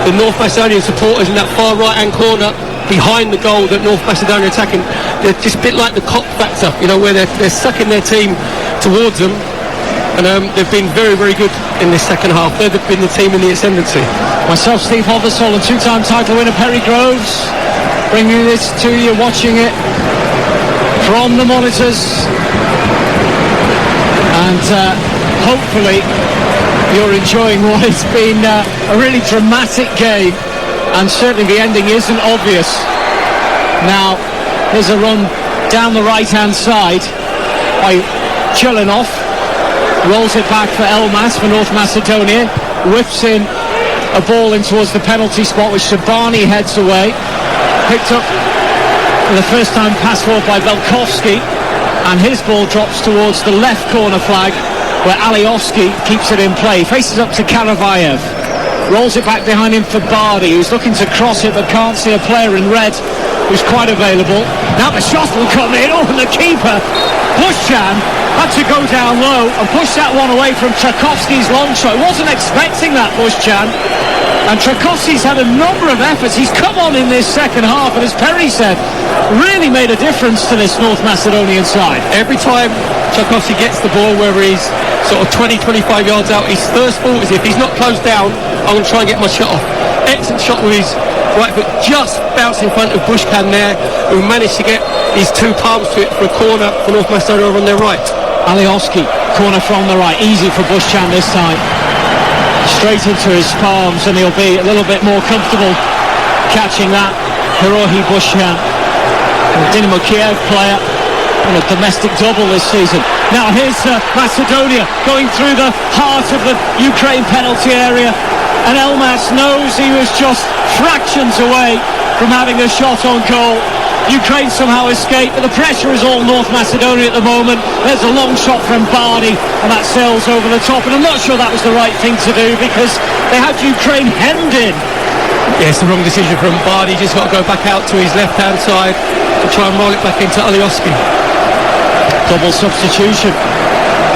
the North Macedonian supporters in that far right-hand corner behind the goal that North Macedonia are attacking. They're just a bit like the cop factor, where they're sucking their team towards them. And they've been very, very good in this second half. They've been the team in the ascendancy. Myself, Steve Hoversall, and 2-time title winner Perry Groves, bringing this to you, watching it from the monitors. And hopefully you're enjoying what has been a really dramatic game. And certainly the ending isn't obvious. Now, here's a run down the right-hand side by Chelinov. Rolls it back for Elmas for North Macedonia. Whips in a ball in towards the penalty spot, which Shabani heads away. Picked up for the first time pass forward by Belkowski, and his ball drops towards the left corner flag, where Alioski keeps it in play. Faces up to Karavayev. Rolls it back behind him for Bardi, who's looking to cross it but can't see a player in red who's quite available. Now the shot will come in. Oh, and the keeper, Bushchan, had to go down low and push that one away from Tarkowski's long shot. Wasn't expecting that, Bushchan. And Tarkowski's had a number of efforts. He's come on in this second half, and as Perry said, really made a difference to this North Macedonian side. Every time Tarkowski gets the ball, whether he's sort of 20-25 yards out, his first thought is, if he's not closed down, I'm going to try and get my shot off. Excellent shot with his right foot, just bounced in front of Bushchan there, who managed to get his 2 palms to it for a corner for North Macedonia on their right. Alioski, corner from the right, easy for Bushchan this time. Straight into his palms, and he'll be a little bit more comfortable catching that. Hirohi Bushchan, a Dynamo Kiev player, on a domestic double this season. Now here's Macedonia going through the heart of the Ukraine penalty area, and Elmas knows he was just fractions away from having a shot on goal. Ukraine somehow escaped, but the pressure is all North Macedonia at the moment. There's a long shot from Bardi, and that sails over the top, and I'm not sure that was the right thing to do, because they had Ukraine hemmed in. Yeah, it's the wrong decision from Bardi. He's just got to go back out to his left-hand side to try and roll it back into Alioski. Double substitution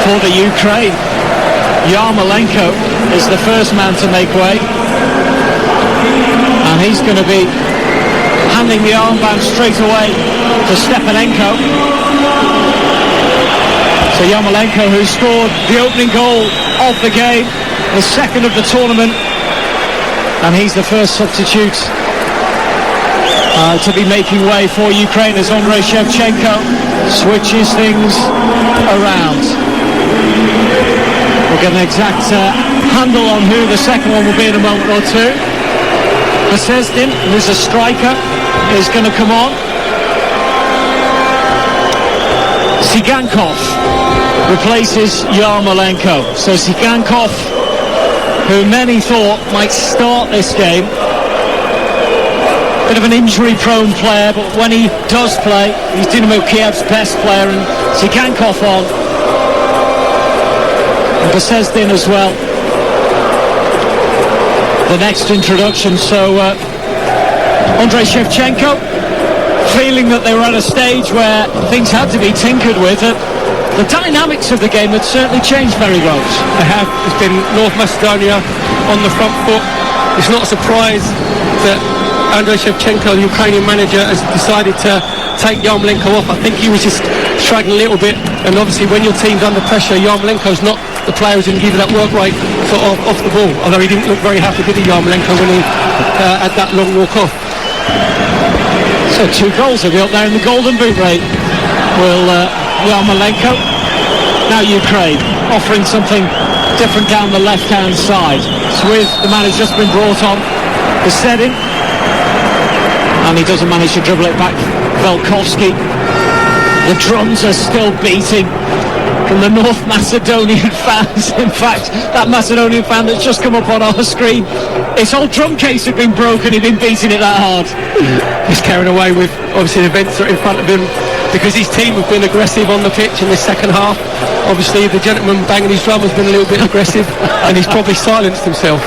for the Ukraine. Yarmolenko is the first man to make way, and he's going to be handing the armband straight away to Stepanenko. So Yarmolenko, who scored the opening goal of the game, the second of the tournament, and he's the first substitute to be making way for Ukraine as Andrei Shevchenko switches things around. We'll get an exact handle on who the second one will be in a moment or two. Macezdin, who's a striker, is going to come on. Sigankov replaces Yarmolenko. So Sigankov, who many thought might start this game, bit of an injury-prone player, but when he does play, he's Dynamo Kiev's best player, and Sigankov on. And Macezdin as well. The next introduction, so Andrei Shevchenko, feeling that they were at a stage where things had to be tinkered with. The dynamics of the game had certainly changed, very Groves. They have. It's been North Macedonia on the front foot. It's not a surprise that Andrei Shevchenko, the Ukrainian manager, has decided to take Yarmolenko off. I think he was just struggling a little bit, and obviously when your team's under pressure, Yarmolenko's not the player who's going to give you that work rate sort of off the ball, although he didn't look very happy, did he, Yarmolenko, when he had that long walk off. So 2 goals will be up there in the golden boot rate. Will Yarmolenko. Now Ukraine offering something different down the left-hand side. It's with the man who's just been brought on, the setting, and he doesn't manage to dribble it back. Velkovsky. The drums are still beating from the North Macedonian fans. In fact, that Macedonian fan that's just come up on our screen, his whole drum case had been broken. He'd been beating it that hard. He's carried away with obviously the events that are in front of him, because his team have been aggressive on the pitch in this second half. Obviously the gentleman banging his drum has been a little bit aggressive, and he's probably silenced himself.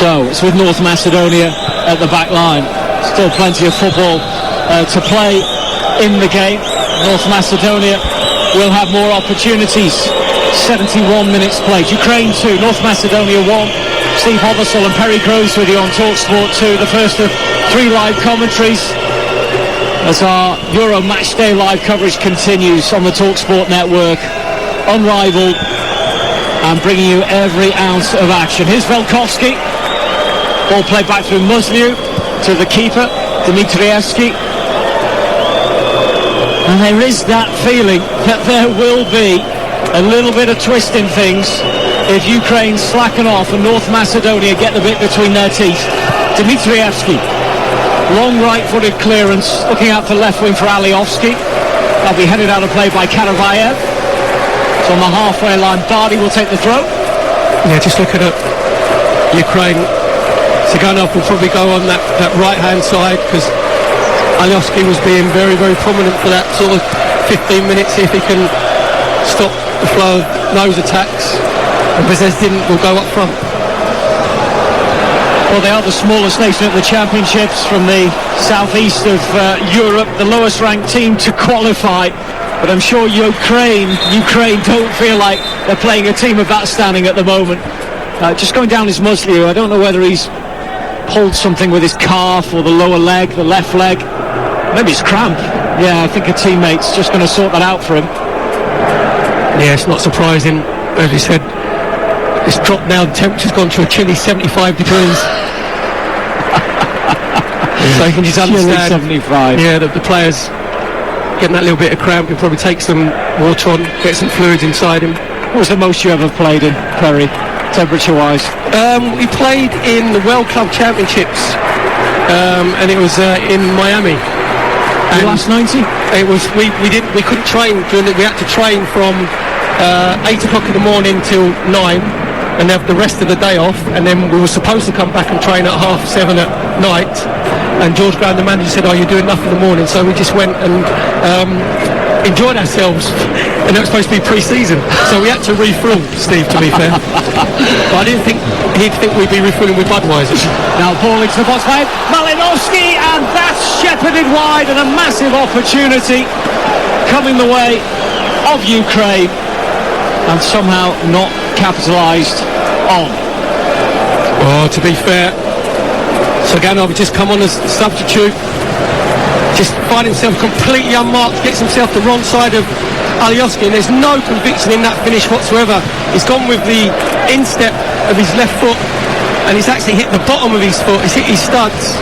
So it's with North Macedonia at the back line. Still plenty of football to play in the game. North Macedonia will have more opportunities. 71 minutes played. Ukraine 2, North Macedonia 1. Steve Hobbersall and Perry Groves with you on Talksport 2, the first of 3 live commentaries as our Euro Matchday live coverage continues on the Talksport network. Unrivaled and bringing you every ounce of action. Here's Velkovsky. Ball played back through Musliu to the keeper, Dmitrievski. And there is that feeling that there will be a little bit of twist in things if Ukraine slacken off and North Macedonia get the bit between their teeth. Dmitrievski, long right-footed clearance, looking out for left wing for Aliovsky. That'll be headed out of play by Karavayev. So on the halfway line, Bardi will take the throw. Yeah, just looking at Ukraine, Tsiganov will probably go on that right-hand side, because Aliovsky was being very, very prominent for that sort of 15 minutes. See if he can stop the flow of nose attacks. And Bezezdin will go up front. Well, they are the smallest nation at the championships from the southeast of Europe, the lowest ranked team to qualify. But I'm sure Ukraine don't feel like they're playing a team of that standing at the moment. Just going down is Musliu. I don't know whether he's pulled something with his calf or the lower leg, the left leg. Maybe it's cramp. Yeah, I think a teammate's just going to sort that out for him. Yeah, it's not surprising. As you said, it's dropped now. The temperature's gone to a chilly 75 degrees. So you can just understand. 75. Yeah, the players getting that little bit of cramp. He'll probably take some water on, get some fluids inside him. What was the most you ever played in, Perry, temperature-wise? We played in the World Club Championships, and it was in Miami. And last 90? It was we couldn't train during it. We had to train from 8 o'clock in the morning till 9, and have the rest of the day off. And then we were supposed to come back and train at 7:30 at night. And George Brown, the manager, said, "Oh, you're doing enough in the morning." So we just went and enjoyed ourselves. And it was supposed to be pre-season, so we had to refill, Steve, to be fair. But I didn't think he'd think we'd be refilling with Budweiser. Now ball into the box by Malinovsky, and that's shepherded wide, and a massive opportunity coming the way of Ukraine, and somehow not capitalised on. Oh, to be fair, Tsiganov just come on as substitute, just find himself completely unmarked, gets himself the wrong side of Aliovsky, and there's no conviction in that finish whatsoever. He's gone with the instep of his left foot, and he's actually hit the bottom of his foot. He's hit his studs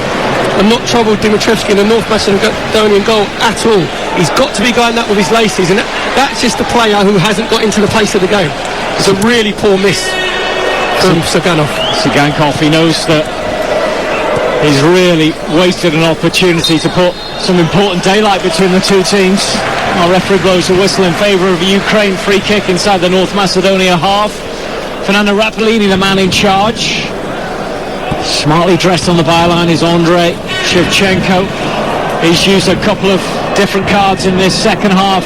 and not troubled Dimitrievski in the North Macedonian goal at all. He's got to be going that with his laces, and that's just a player who hasn't got into the pace of the game. It's a really poor miss from Tsiganov. He knows that he's really wasted an opportunity to put some important daylight between the two teams. Our referee blows a whistle in favour of a Ukraine free kick inside the North Macedonia half. Fernando Rapellini, the man in charge. Smartly dressed on the byline is Andrei Shevchenko. He's used a couple of different cards in this second half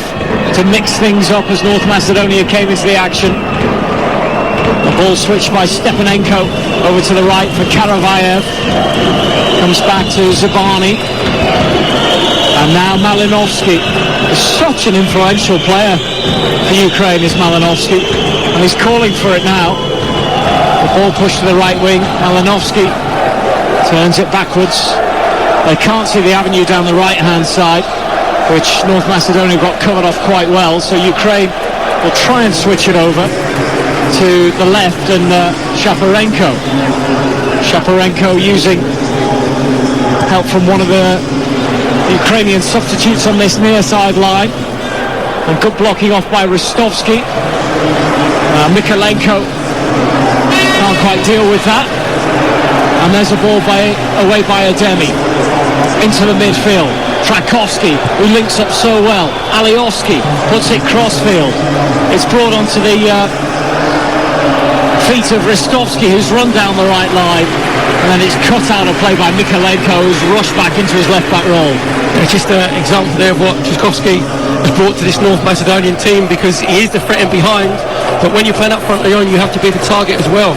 to mix things up as North Macedonia came into the action. The ball switched by Stepanenko over to the right for Karavayev. Comes back to Zabani. And now Malinovsky is such an influential player for Ukraine, is Malinovsky, and he's calling for it now. The ball pushed to the right wing. Malinovsky turns it backwards. They can't see the avenue down the right hand side, which North Macedonia got covered off quite well, so Ukraine will try and switch it over to the left, and Shaparenko using help from one of the Ukrainian substitutes on this near side line, and good blocking off by Ristovsky. Mikalenko can't quite deal with that, and there's a ball away by Ademi into the midfield. Trakovsky, who links up so well. Alioski puts it crossfield. It's brought onto the feet of Ristovsky, who's run down the right line, and then it's cut out of play by Mikalenko, who's rushed back into his left back role. It's just an example there of what Trakovsky has brought to this North Macedonian team, because he is the threat in behind, but when you're playing up front, Leon, you have to be the target as well.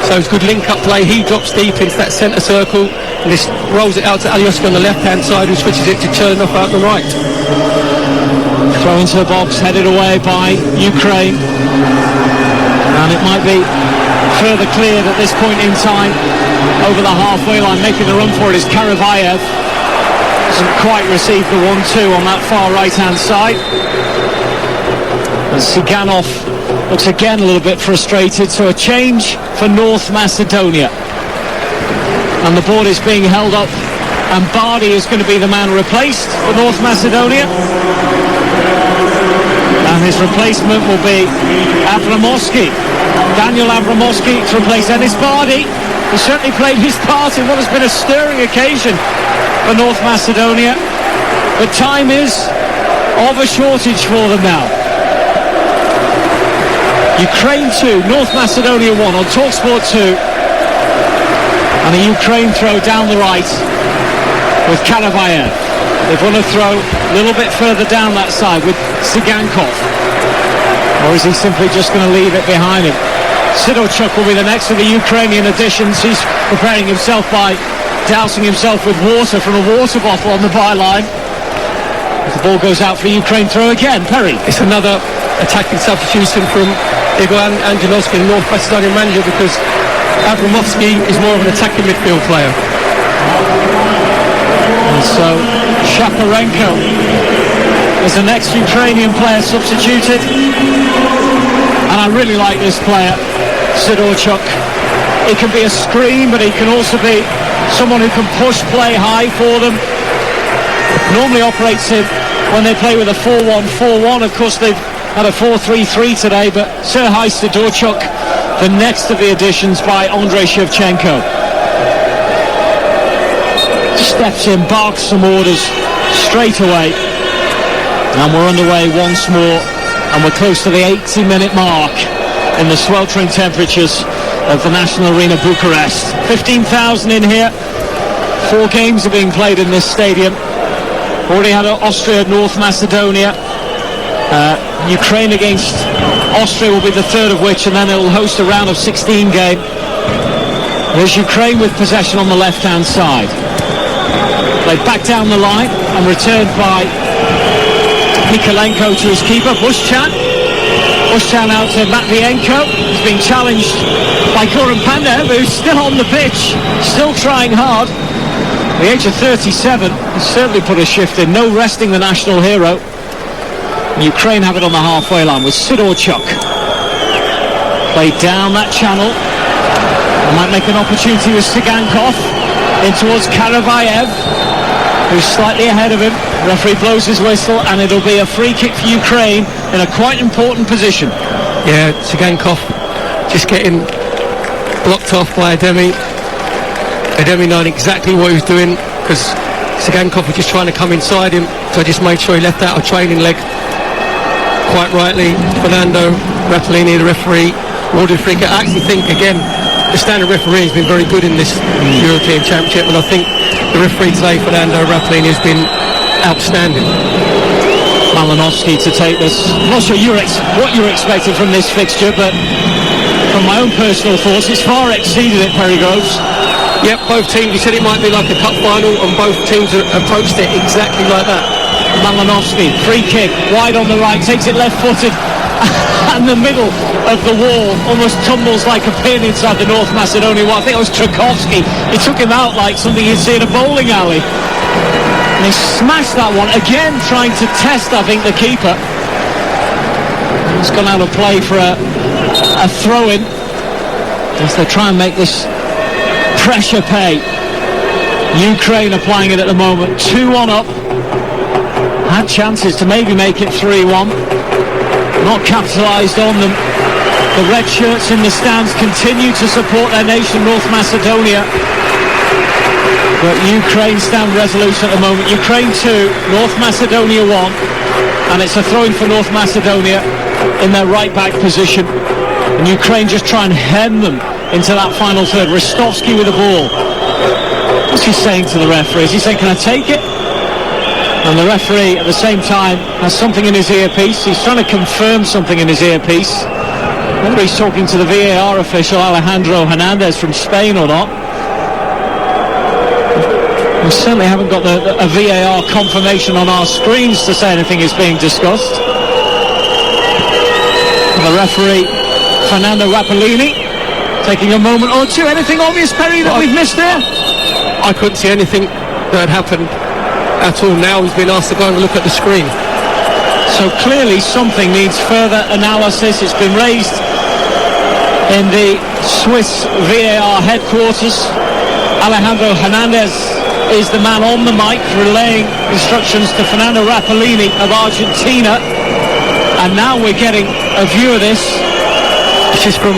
So it's good link-up play. He drops deep into that centre circle, and this rolls it out to Alioski on the left-hand side, who switches it to Chernov out on the right. Throw into the box, headed away by Ukraine, and it might be further cleared at this point in time over the halfway line. Making the run for it is Karavayev. Doesn't quite receive the 1-2 on that far right-hand side. And Siganov looks again a little bit frustrated, so a change for North Macedonia. And the board is being held up, and Bardi is going to be the man replaced for North Macedonia. And his replacement will be Avramovsky, Daniel Avramovsky, to replace Enis Bardi, who certainly played his part in what has been a stirring occasion for North Macedonia. But time is of a shortage for them now. Ukraine 2, North Macedonia 1 on Talksport 2. And a Ukraine throw down the right with Karavayev. They've won a throw a little bit further down that side with Sigankov. Or is he simply just going to leave it behind him? Sidorchuk will be the next of the Ukrainian additions. He's preparing himself by dousing himself with water from a water bottle on the byline. The ball goes out for a Ukraine throw again. Perry. It's another attacking substitution from Igor Angelovsky, the North Macedonian manager, because Avramovsky is more of an attacking midfield player. And so Shaparenko is the next Ukrainian player substituted. And I really like this player, Sidorchuk. He can be a screen, but he can also be someone who can push play high for them. Normally operates in when they play with a 4-1-4-1. Of course, they've had a 4-3-3 today, but Serhii Sidorchuk, the next of the additions by Andrei Shevchenko. Steps in, barks some orders straight away. And we're underway once more, and we're close to the 80-minute mark in the sweltering temperatures of the National Arena Bucharest. 15,000 in here. 4 games are being played in this stadium. Already had Austria, North Macedonia. Ukraine against Austria will be the third of which, and then it'll host a round of 16 game. There's Ukraine with possession on the left-hand side. Played back down the line and returned by Mikalenko to his keeper, Bushchan. Bushchan out to Matvienko. He's being challenged by Goran Pandev, who's still on the pitch, still trying hard. At the age of 37, he's certainly put a shift in. No resting the national hero. Ukraine have it on the halfway line with Sidorchuk. Played down that channel. They might make an opportunity with Sigankov. In towards Karavayev, who's slightly ahead of him. Referee blows his whistle, and it'll be a free kick for Ukraine in a quite important position. Yeah, Sigankov just getting blocked off by Ademi. Ademi knowing exactly what he was doing, because Sigankov was just trying to come inside him, so I just made sure he left out a trailing leg. Quite rightly, Fernando Rapellini, the referee, awarded free kick. I actually think, again, the standard referee has been very good in this European Championship, and I think the referee today, Fernando Rapellini, has been outstanding. Malinovsky to take this. I'm not sure what you're expecting from this fixture, but from my own personal thoughts, it's far exceeded it, Perry Groves. Yep, both teams, you said it might be like a cup final, and both teams approached it exactly like that. Malinovsky, free kick, wide on the right, takes it left-footed, and the middle of the wall almost tumbles like a pin inside the North Macedonian wall. I think it was Trakovsky. He took him out like something you'd see in a bowling alley. And he smashed that one, again trying to test, I think, the keeper. It's gone out of play for a throw-in as they try and make this pressure pay. Ukraine applying it at the moment. 2-1 up. Had chances to maybe make it 3-1. Not capitalised on them. The red shirts in the stands continue to support their nation, North Macedonia. But Ukraine stand resolute at the moment. Ukraine 2, North Macedonia 1. And it's a throw-in for North Macedonia in their right-back position. And Ukraine just try and hem them into that final third. Ristovski with the ball. What's he saying to the referee? Is he saying, can I take it? And the referee at the same time has something in his earpiece. He's trying to confirm something in his earpiece. Whether he's talking to the VAR official Alejandro Hernandez from Spain or not. We certainly haven't got a VAR confirmation on our screens to say anything is being discussed. And the referee Fernando Rapellini taking a moment or two. Anything obvious, Perry, that we've missed there? I couldn't see anything that had happened at all. Now he's been asked to go and look at the screen. So clearly something needs further analysis. It's been raised in the Swiss VAR headquarters. Alejandro Hernandez is the man on the mic relaying instructions to Fernando Rapellini of Argentina. And now we're getting a view of this. This is from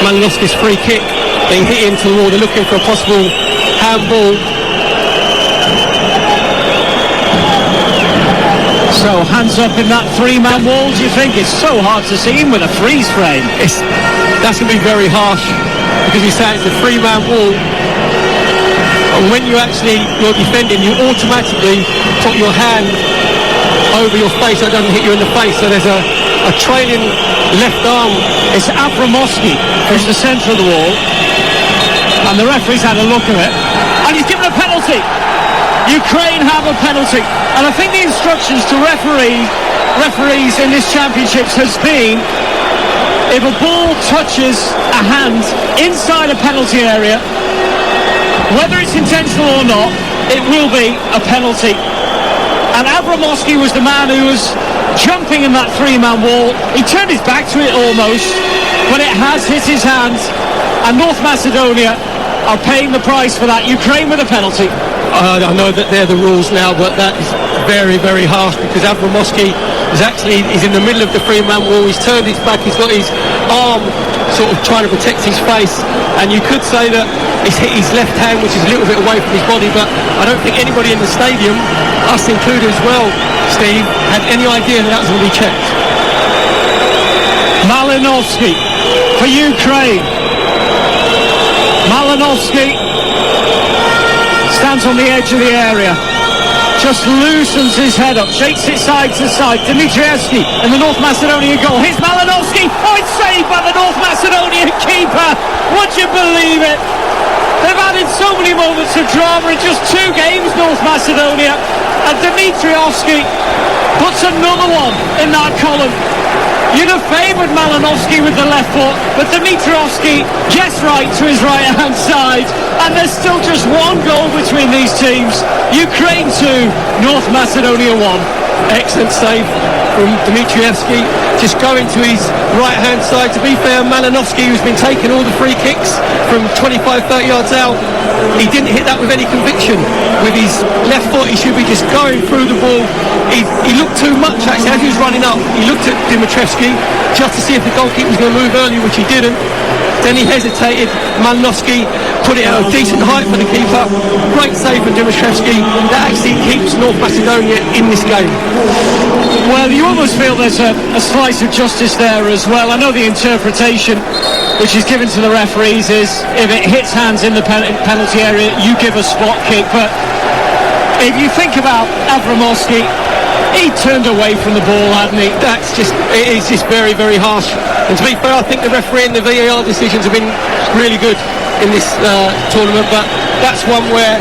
Malinowski's free kick being hit into the wall. They're looking for a possible handball. So hands up in that three-man wall, do you think? It's so hard to see him with a freeze frame. That's going to be very harsh because you say it's a three-man wall. And when you're defending, you automatically put your hand over your face so it doesn't hit you in the face. So there's a trailing left arm. It's Abramovsky who's the centre of the wall. And the referee's had a look at it. And he's given a penalty. Ukraine have a penalty. And I think the instructions to referees in this championships has been, if a ball touches a hand inside a penalty area, whether it's intentional or not, it will be a penalty. And Abramovsky was the man who was jumping in that three-man wall. He turned his back to it almost, but it has hit his hand. And North Macedonia are paying the price for that. Ukraine with a penalty. I know that they're the rules now, but that is very, very harsh because Abramovsky is in the middle of the three-man wall. He's turned his back. He's got his arm sort of trying to protect his face. And you could say that it's hit his left hand, which is a little bit away from his body, but I don't think anybody in the stadium, us included as well, Steve, had any idea that was going to be checked. Malinowski for Ukraine. Malinowski stands on the edge of the area, just loosens his head up, shakes it side to side. Dimitrievski and the North Macedonia goal. Here's Malinowski. Oh, it's saved by the North Macedonian keeper. Would you believe it? They've added so many moments of drama in just 2 games, North Macedonia. And Dimitrievski puts another one in that column. You'd have favoured Malinowski with the left foot, but Dimitrievski gets right to his right-hand side, and there's still just 1 goal between these teams. Ukraine 2, North Macedonia 1. Excellent save from Dimitrievski, just going to his right-hand side. To be fair, Malinowski, who's been taking all the free kicks from 25-30 yards out, he didn't hit that with any conviction. With his left foot, he should be just going through the ball. He looked too much, actually, as he was running up. He looked at Dimitrievski just to see if the goalkeeper was going to move early, which he didn't. Then he hesitated. Malinowski put it at a decent height for the keeper. Great save from Dimitrievski. That actually keeps North Macedonia in this game. Well, you almost feel there's a slice of justice there as well. I know the interpretation which is given to the referees is if it hits hands in the penalty area, you give a spot kick. But if you think about Abramovsky, he turned away from the ball, hadn't he? It is just very, very harsh. And to be fair, I think the referee and the VAR decisions have been really good in this tournament, but that's one where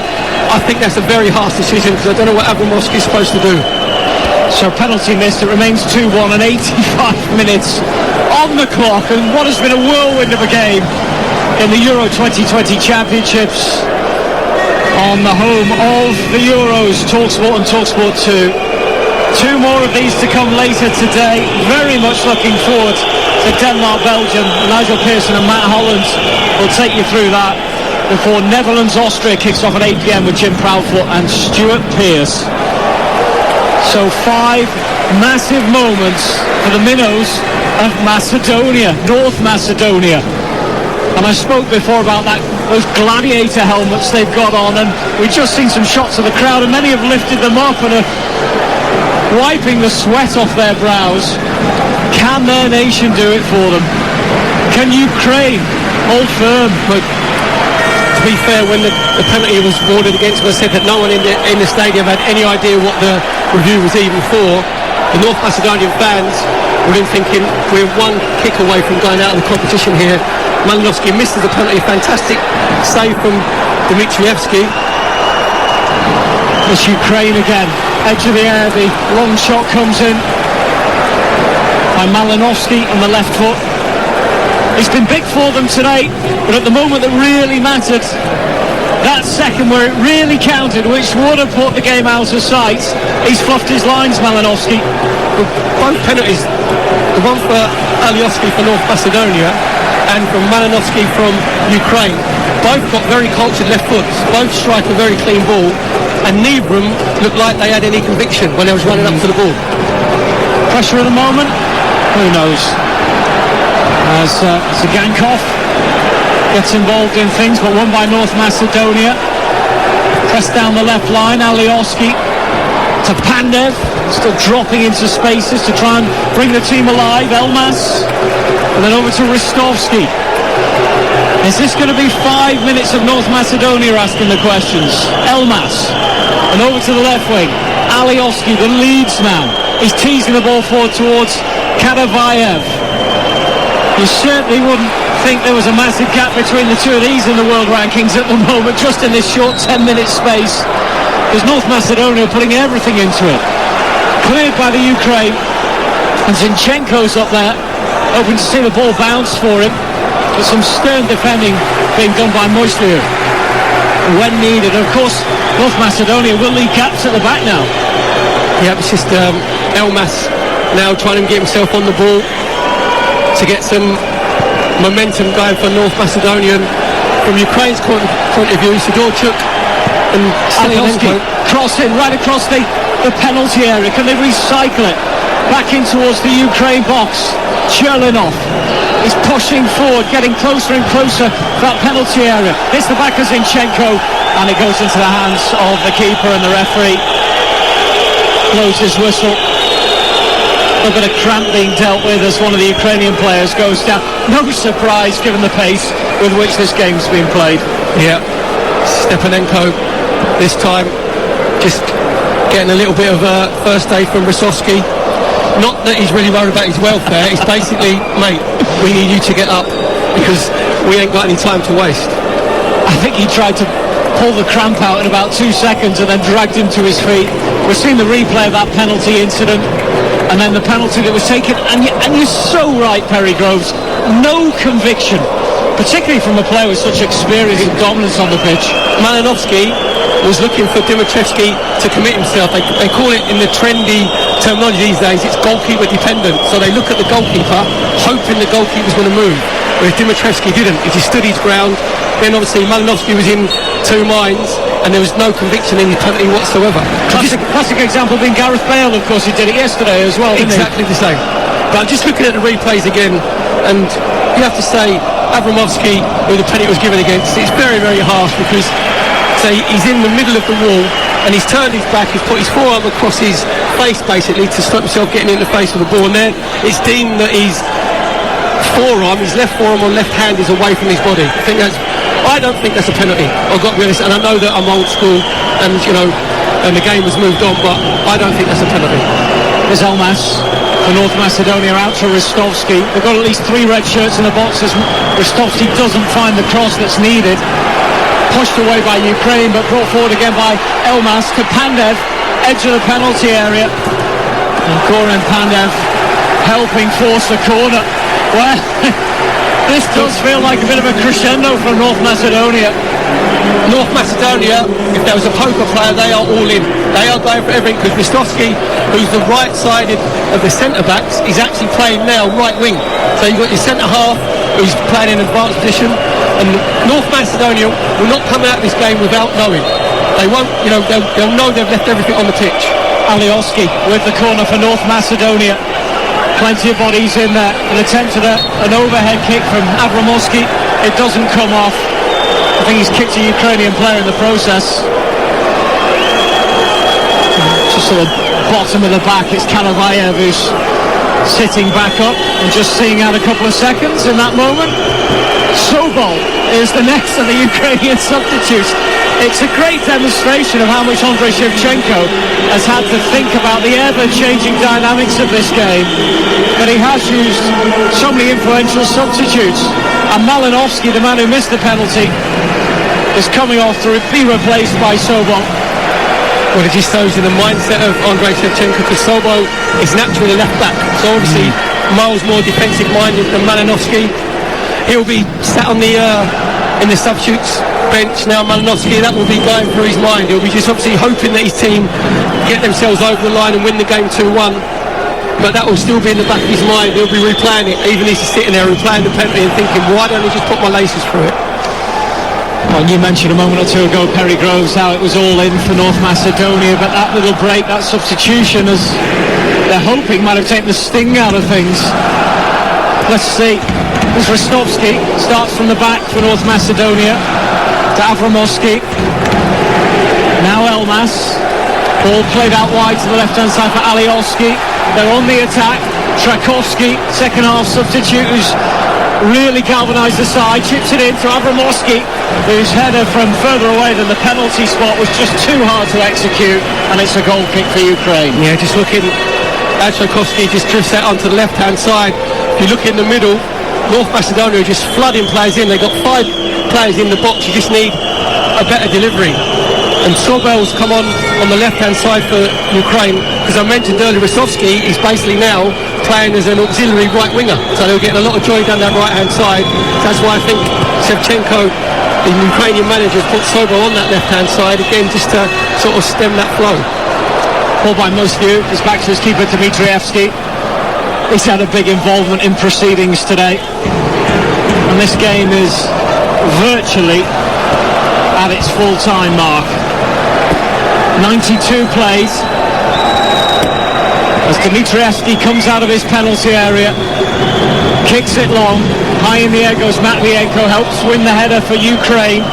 I think that's a very harsh decision because I don't know what Abramovsky is supposed to do. So penalty missed. It remains 2-1 and 85 minutes on the clock, and what has been a whirlwind of a game in the Euro 2020 Championships on the home of the Euros, Talksport and Talksport 2. 2 more of these to come later today. Very much looking forward to Denmark-Belgium. Nigel Pearson and Matt Holland will take you through that before Netherlands-Austria kicks off at 8 p.m. with Jim Proudfoot and Stuart Pearce. So 5 massive moments for the minnows of Macedonia, North Macedonia. And I spoke before about those gladiator helmets they've got on, and we've just seen some shots of the crowd, and many have lifted them up and are wiping the sweat off their brows. Can their nation do it for them? Can Ukraine hold firm? But to be fair, when the penalty was awarded against them, I said that no one in the stadium had any idea what the review was even for. The North Macedonian fans were then thinking, we're 1 kick away from going out of the competition here. Malinowski misses the penalty. Fantastic save from Dmitrievski. It's Ukraine again. Edge of the air, the long shot comes in by Malinowski on the left foot. It's been big for them today, but at the moment that really mattered, that second where it really counted, which would have put the game out of sight, he's fluffed his lines, Malinowski. Both penalties, the one for Alioski for North Macedonia and from Malinowski from Ukraine, both got very cultured left foots, both strike a very clean ball, and neither of them looked like they had any conviction when they was running up to the ball. Pressure at the moment? Who knows? As Zagankov gets involved in things, but won by North Macedonia. Pressed down the left line, Alioski to Pandev, still dropping into spaces to try and bring the team alive. Elmas, and then over to Ristovski. Is this going to be 5 minutes of North Macedonia asking the questions? Elmas, and over to the left wing, Alioski, the Leeds man, is teasing the ball forward towards Kadavayev. You certainly wouldn't think there was a massive gap between the two of these in the world rankings at the moment, just in this short 10-minute space. There's North Macedonia putting everything into it. Cleared by the Ukraine, and Zinchenko's up there, hoping to see the ball bounce for him. But some stern defending being done by Moislier when needed. And of course, North Macedonia will leave gaps at the back now. Yeah, it's just Elmas now trying to get himself on the ball to get some momentum going for North Macedonia. From Ukraine's point of view, Sidorchuk and Alioski crossing right across the penalty area. Can they recycle it back in towards the Ukraine box? Cherlinov is pushing forward, getting closer and closer to that penalty area. Hits the back of Zinchenko, and it goes into the hands of the keeper, and the referee blows his whistle. A bit of cramp being dealt with as one of the Ukrainian players goes down. No surprise given the pace with which this game's been played. Yeah, Stepanenko this time just getting a little bit of a first aid from Risovski. Not that he's really worried about his welfare. It's basically, mate, we need you to get up because we ain't got any time to waste. I think he tried to pull the cramp out in about 2 seconds and then dragged him to his feet. We've seen the replay of that penalty incident, and then the penalty that was taken, and you're so right, Perry Groves, no conviction, particularly from a player with such experience and dominance on the pitch. Malinowski was looking for Dimitrievski to commit himself. They call it in the trendy terminology these days, it's goalkeeper dependent. So they look at the goalkeeper, hoping the goalkeeper's going to move. Whereas Dimitrievski didn't. He just stood his ground. Then obviously Malinowski was in 2 minds, and there was no conviction in his penalty whatsoever. Classic example being Gareth Bale, of course. He did it yesterday as well, didn't exactly he? The same. But just looking at the replays again, and you have to say Abramovsky, who the penalty was given against, it's very, very harsh because he's in the middle of the wall and he's turned his back, he's put his forearm across his face basically to stop himself getting in the face of the ball, and then it's deemed that his left forearm or left hand is away from his body. I don't think that's a penalty, I've got to be honest, and I know that I'm old school and and the game has moved on, but I don't think that's a penalty. There's Elmas for North Macedonia out to Ristovski. They've got at least 3 red shirts in the box as Ristovski doesn't find the cross that's needed. Pushed away by Ukraine, but brought forward again by Elmas to Pandev, edge of the penalty area. And Goran Pandev helping force the corner. Well, this does feel like a bit of a crescendo from North Macedonia. North Macedonia, if there was a poker player, they are all in. They are going for everything, because Ristovski, who's the right side of the centre-backs, is actually playing now right wing. So you've got your centre-half, who's playing in advanced position, and North Macedonia will not come out of this game without knowing. They won't, they'll know they've left everything on the pitch. Alioski with the corner for North Macedonia. Plenty of bodies in there. An attempt at an overhead kick from Avramovski. It doesn't come off. I think he's kicked a Ukrainian player in the process. Just at the bottom of the back, it's Karavayev who's sitting back up and just seeing out a couple of seconds in that moment. Sobol is the next of the Ukrainian substitutes. It's a great demonstration of how much Andrei Shevchenko has had to think about the ever-changing dynamics of this game. But he has used so many influential substitutes. And Malinovsky, the man who missed the penalty, is coming off to be replaced by Sobol. Well, it just shows in the mindset of Andrei Shevchenko, because Sobol is naturally left back. So obviously miles more defensive-minded than Malinovsky. He'll be sat on the in the substitutes bench now. Malinovsky, that will be going through his mind. He'll be just obviously hoping that his team get themselves over the line and win the game 2-1. But that will still be in the back of his mind. He'll be replaying it, even if he's sitting there replaying the penalty and thinking, why don't I just put my laces through it? Well, you mentioned a moment or two ago, Perry Groves, how it was all in for North Macedonia, but that little break, that substitution, as they're hoping, might have taken the sting out of things. Let's see. This Ristovski starts from the back for North Macedonia to Avramovski. Now Elmas. Ball played out wide to the left-hand side for Alioski. They're on the attack. Trakovsky, second half substitute, who's really galvanised the side, chips it in to Avramovski, whose header from further away than the penalty spot was just too hard to execute, and it's a goal kick for Ukraine. Yeah, just looking at Trakovsky, just drifts out onto the left-hand side. If you look in the middle, North Macedonia are just flooding players in. They've got 5 players in the box. You just need a better delivery. And Sobel's come on the left-hand side for Ukraine. As I mentioned earlier, Ristovski is basically now playing as an auxiliary right winger. So they're getting a lot of joy down that right-hand side. That's why I think Shevchenko, the Ukrainian manager, put Sobel on that left-hand side again, just to sort of stem that flow. Ball by Muskew. It's back to his keeper, Dmitrievski. He's had a big involvement in proceedings today. And this game is virtually at its full-time mark. 92 plays. As Dmitrievski comes out of his penalty area, kicks it long. High in the air goes Matvienko, helps win the header for Ukraine.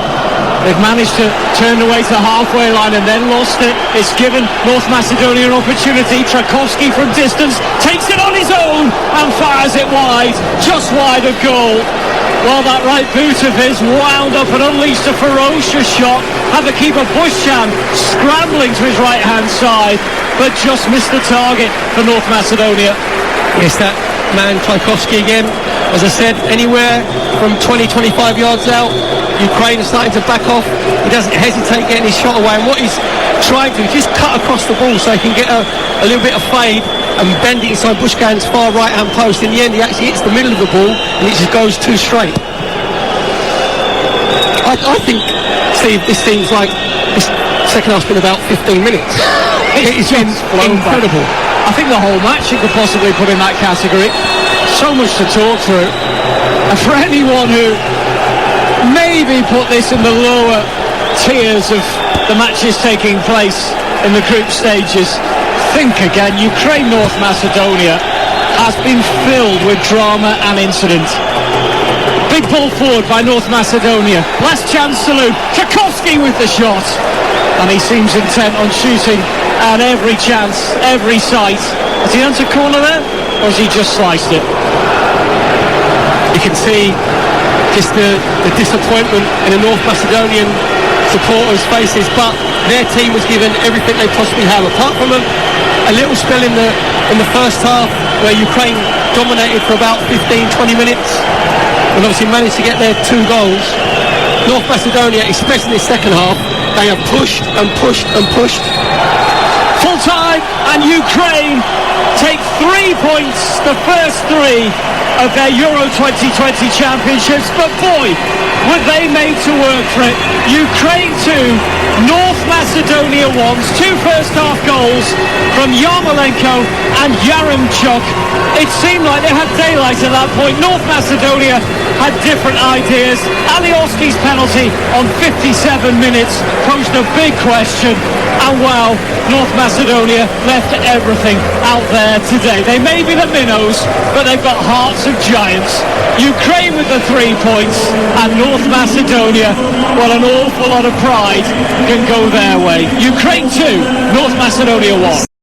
They've managed to turn away to the halfway line and then lost it. It's given North Macedonia an opportunity. Trakovsky from distance takes it on his own and fires it wide, just wide of goal. Well, that right boot of his wound up and unleashed a ferocious shot. Had the keeper Bushchan scrambling to his right-hand side, but just missed the target for North Macedonia. Yes, that man Tchaikovsky again. As I said, anywhere from 20-25 yards out, Ukraine is starting to back off. He doesn't hesitate getting his shot away, and what he's trying to do is just cut across the ball so he can get a little bit of fade and bend it inside Bushkan's far right-hand post. In the end, he actually hits the middle of the ball and it just goes too straight. I think, Steve, this seems like this second half's been about 15 minutes. It's been incredible. I think the whole match you could possibly put in that category. So much to talk through. And for anyone who maybe put this in the lower tiers of the matches taking place in the group stages, think again. Ukraine, North Macedonia has been filled with drama and incident. Big ball forward by North Macedonia. Last chance saloon. Tchaikovsky with the shot. And he seems intent on shooting at every chance, every sight. Has he done to corner there? Or has he just sliced it? You can see just the disappointment in the North Macedonian supporters' faces, but their team was given everything they possibly have, apart from a little spell in the first half where Ukraine dominated for about 15-20 minutes and obviously managed to get their 2 goals. North Macedonia, especially in the second half, they have pushed and pushed and pushed. Full time, and Ukraine take 3 points, the first 3 of their Euro 2020 championships, but boy, were they made to work for it. Ukraine 2, North Macedonia 1, 2 first half goals from Yarmolenko and Yaremchuk. It seemed like they had daylight at that point. North Macedonia had different ideas. Alioski's penalty on 57 minutes posed a big question, and wow, North Macedonia left everything out there today. They may be the minnows, but they've got hearts of giants. Ukraine with the 3 points, and North Macedonia, well, an awful lot of pride can go their way. Ukraine 2, North Macedonia 1.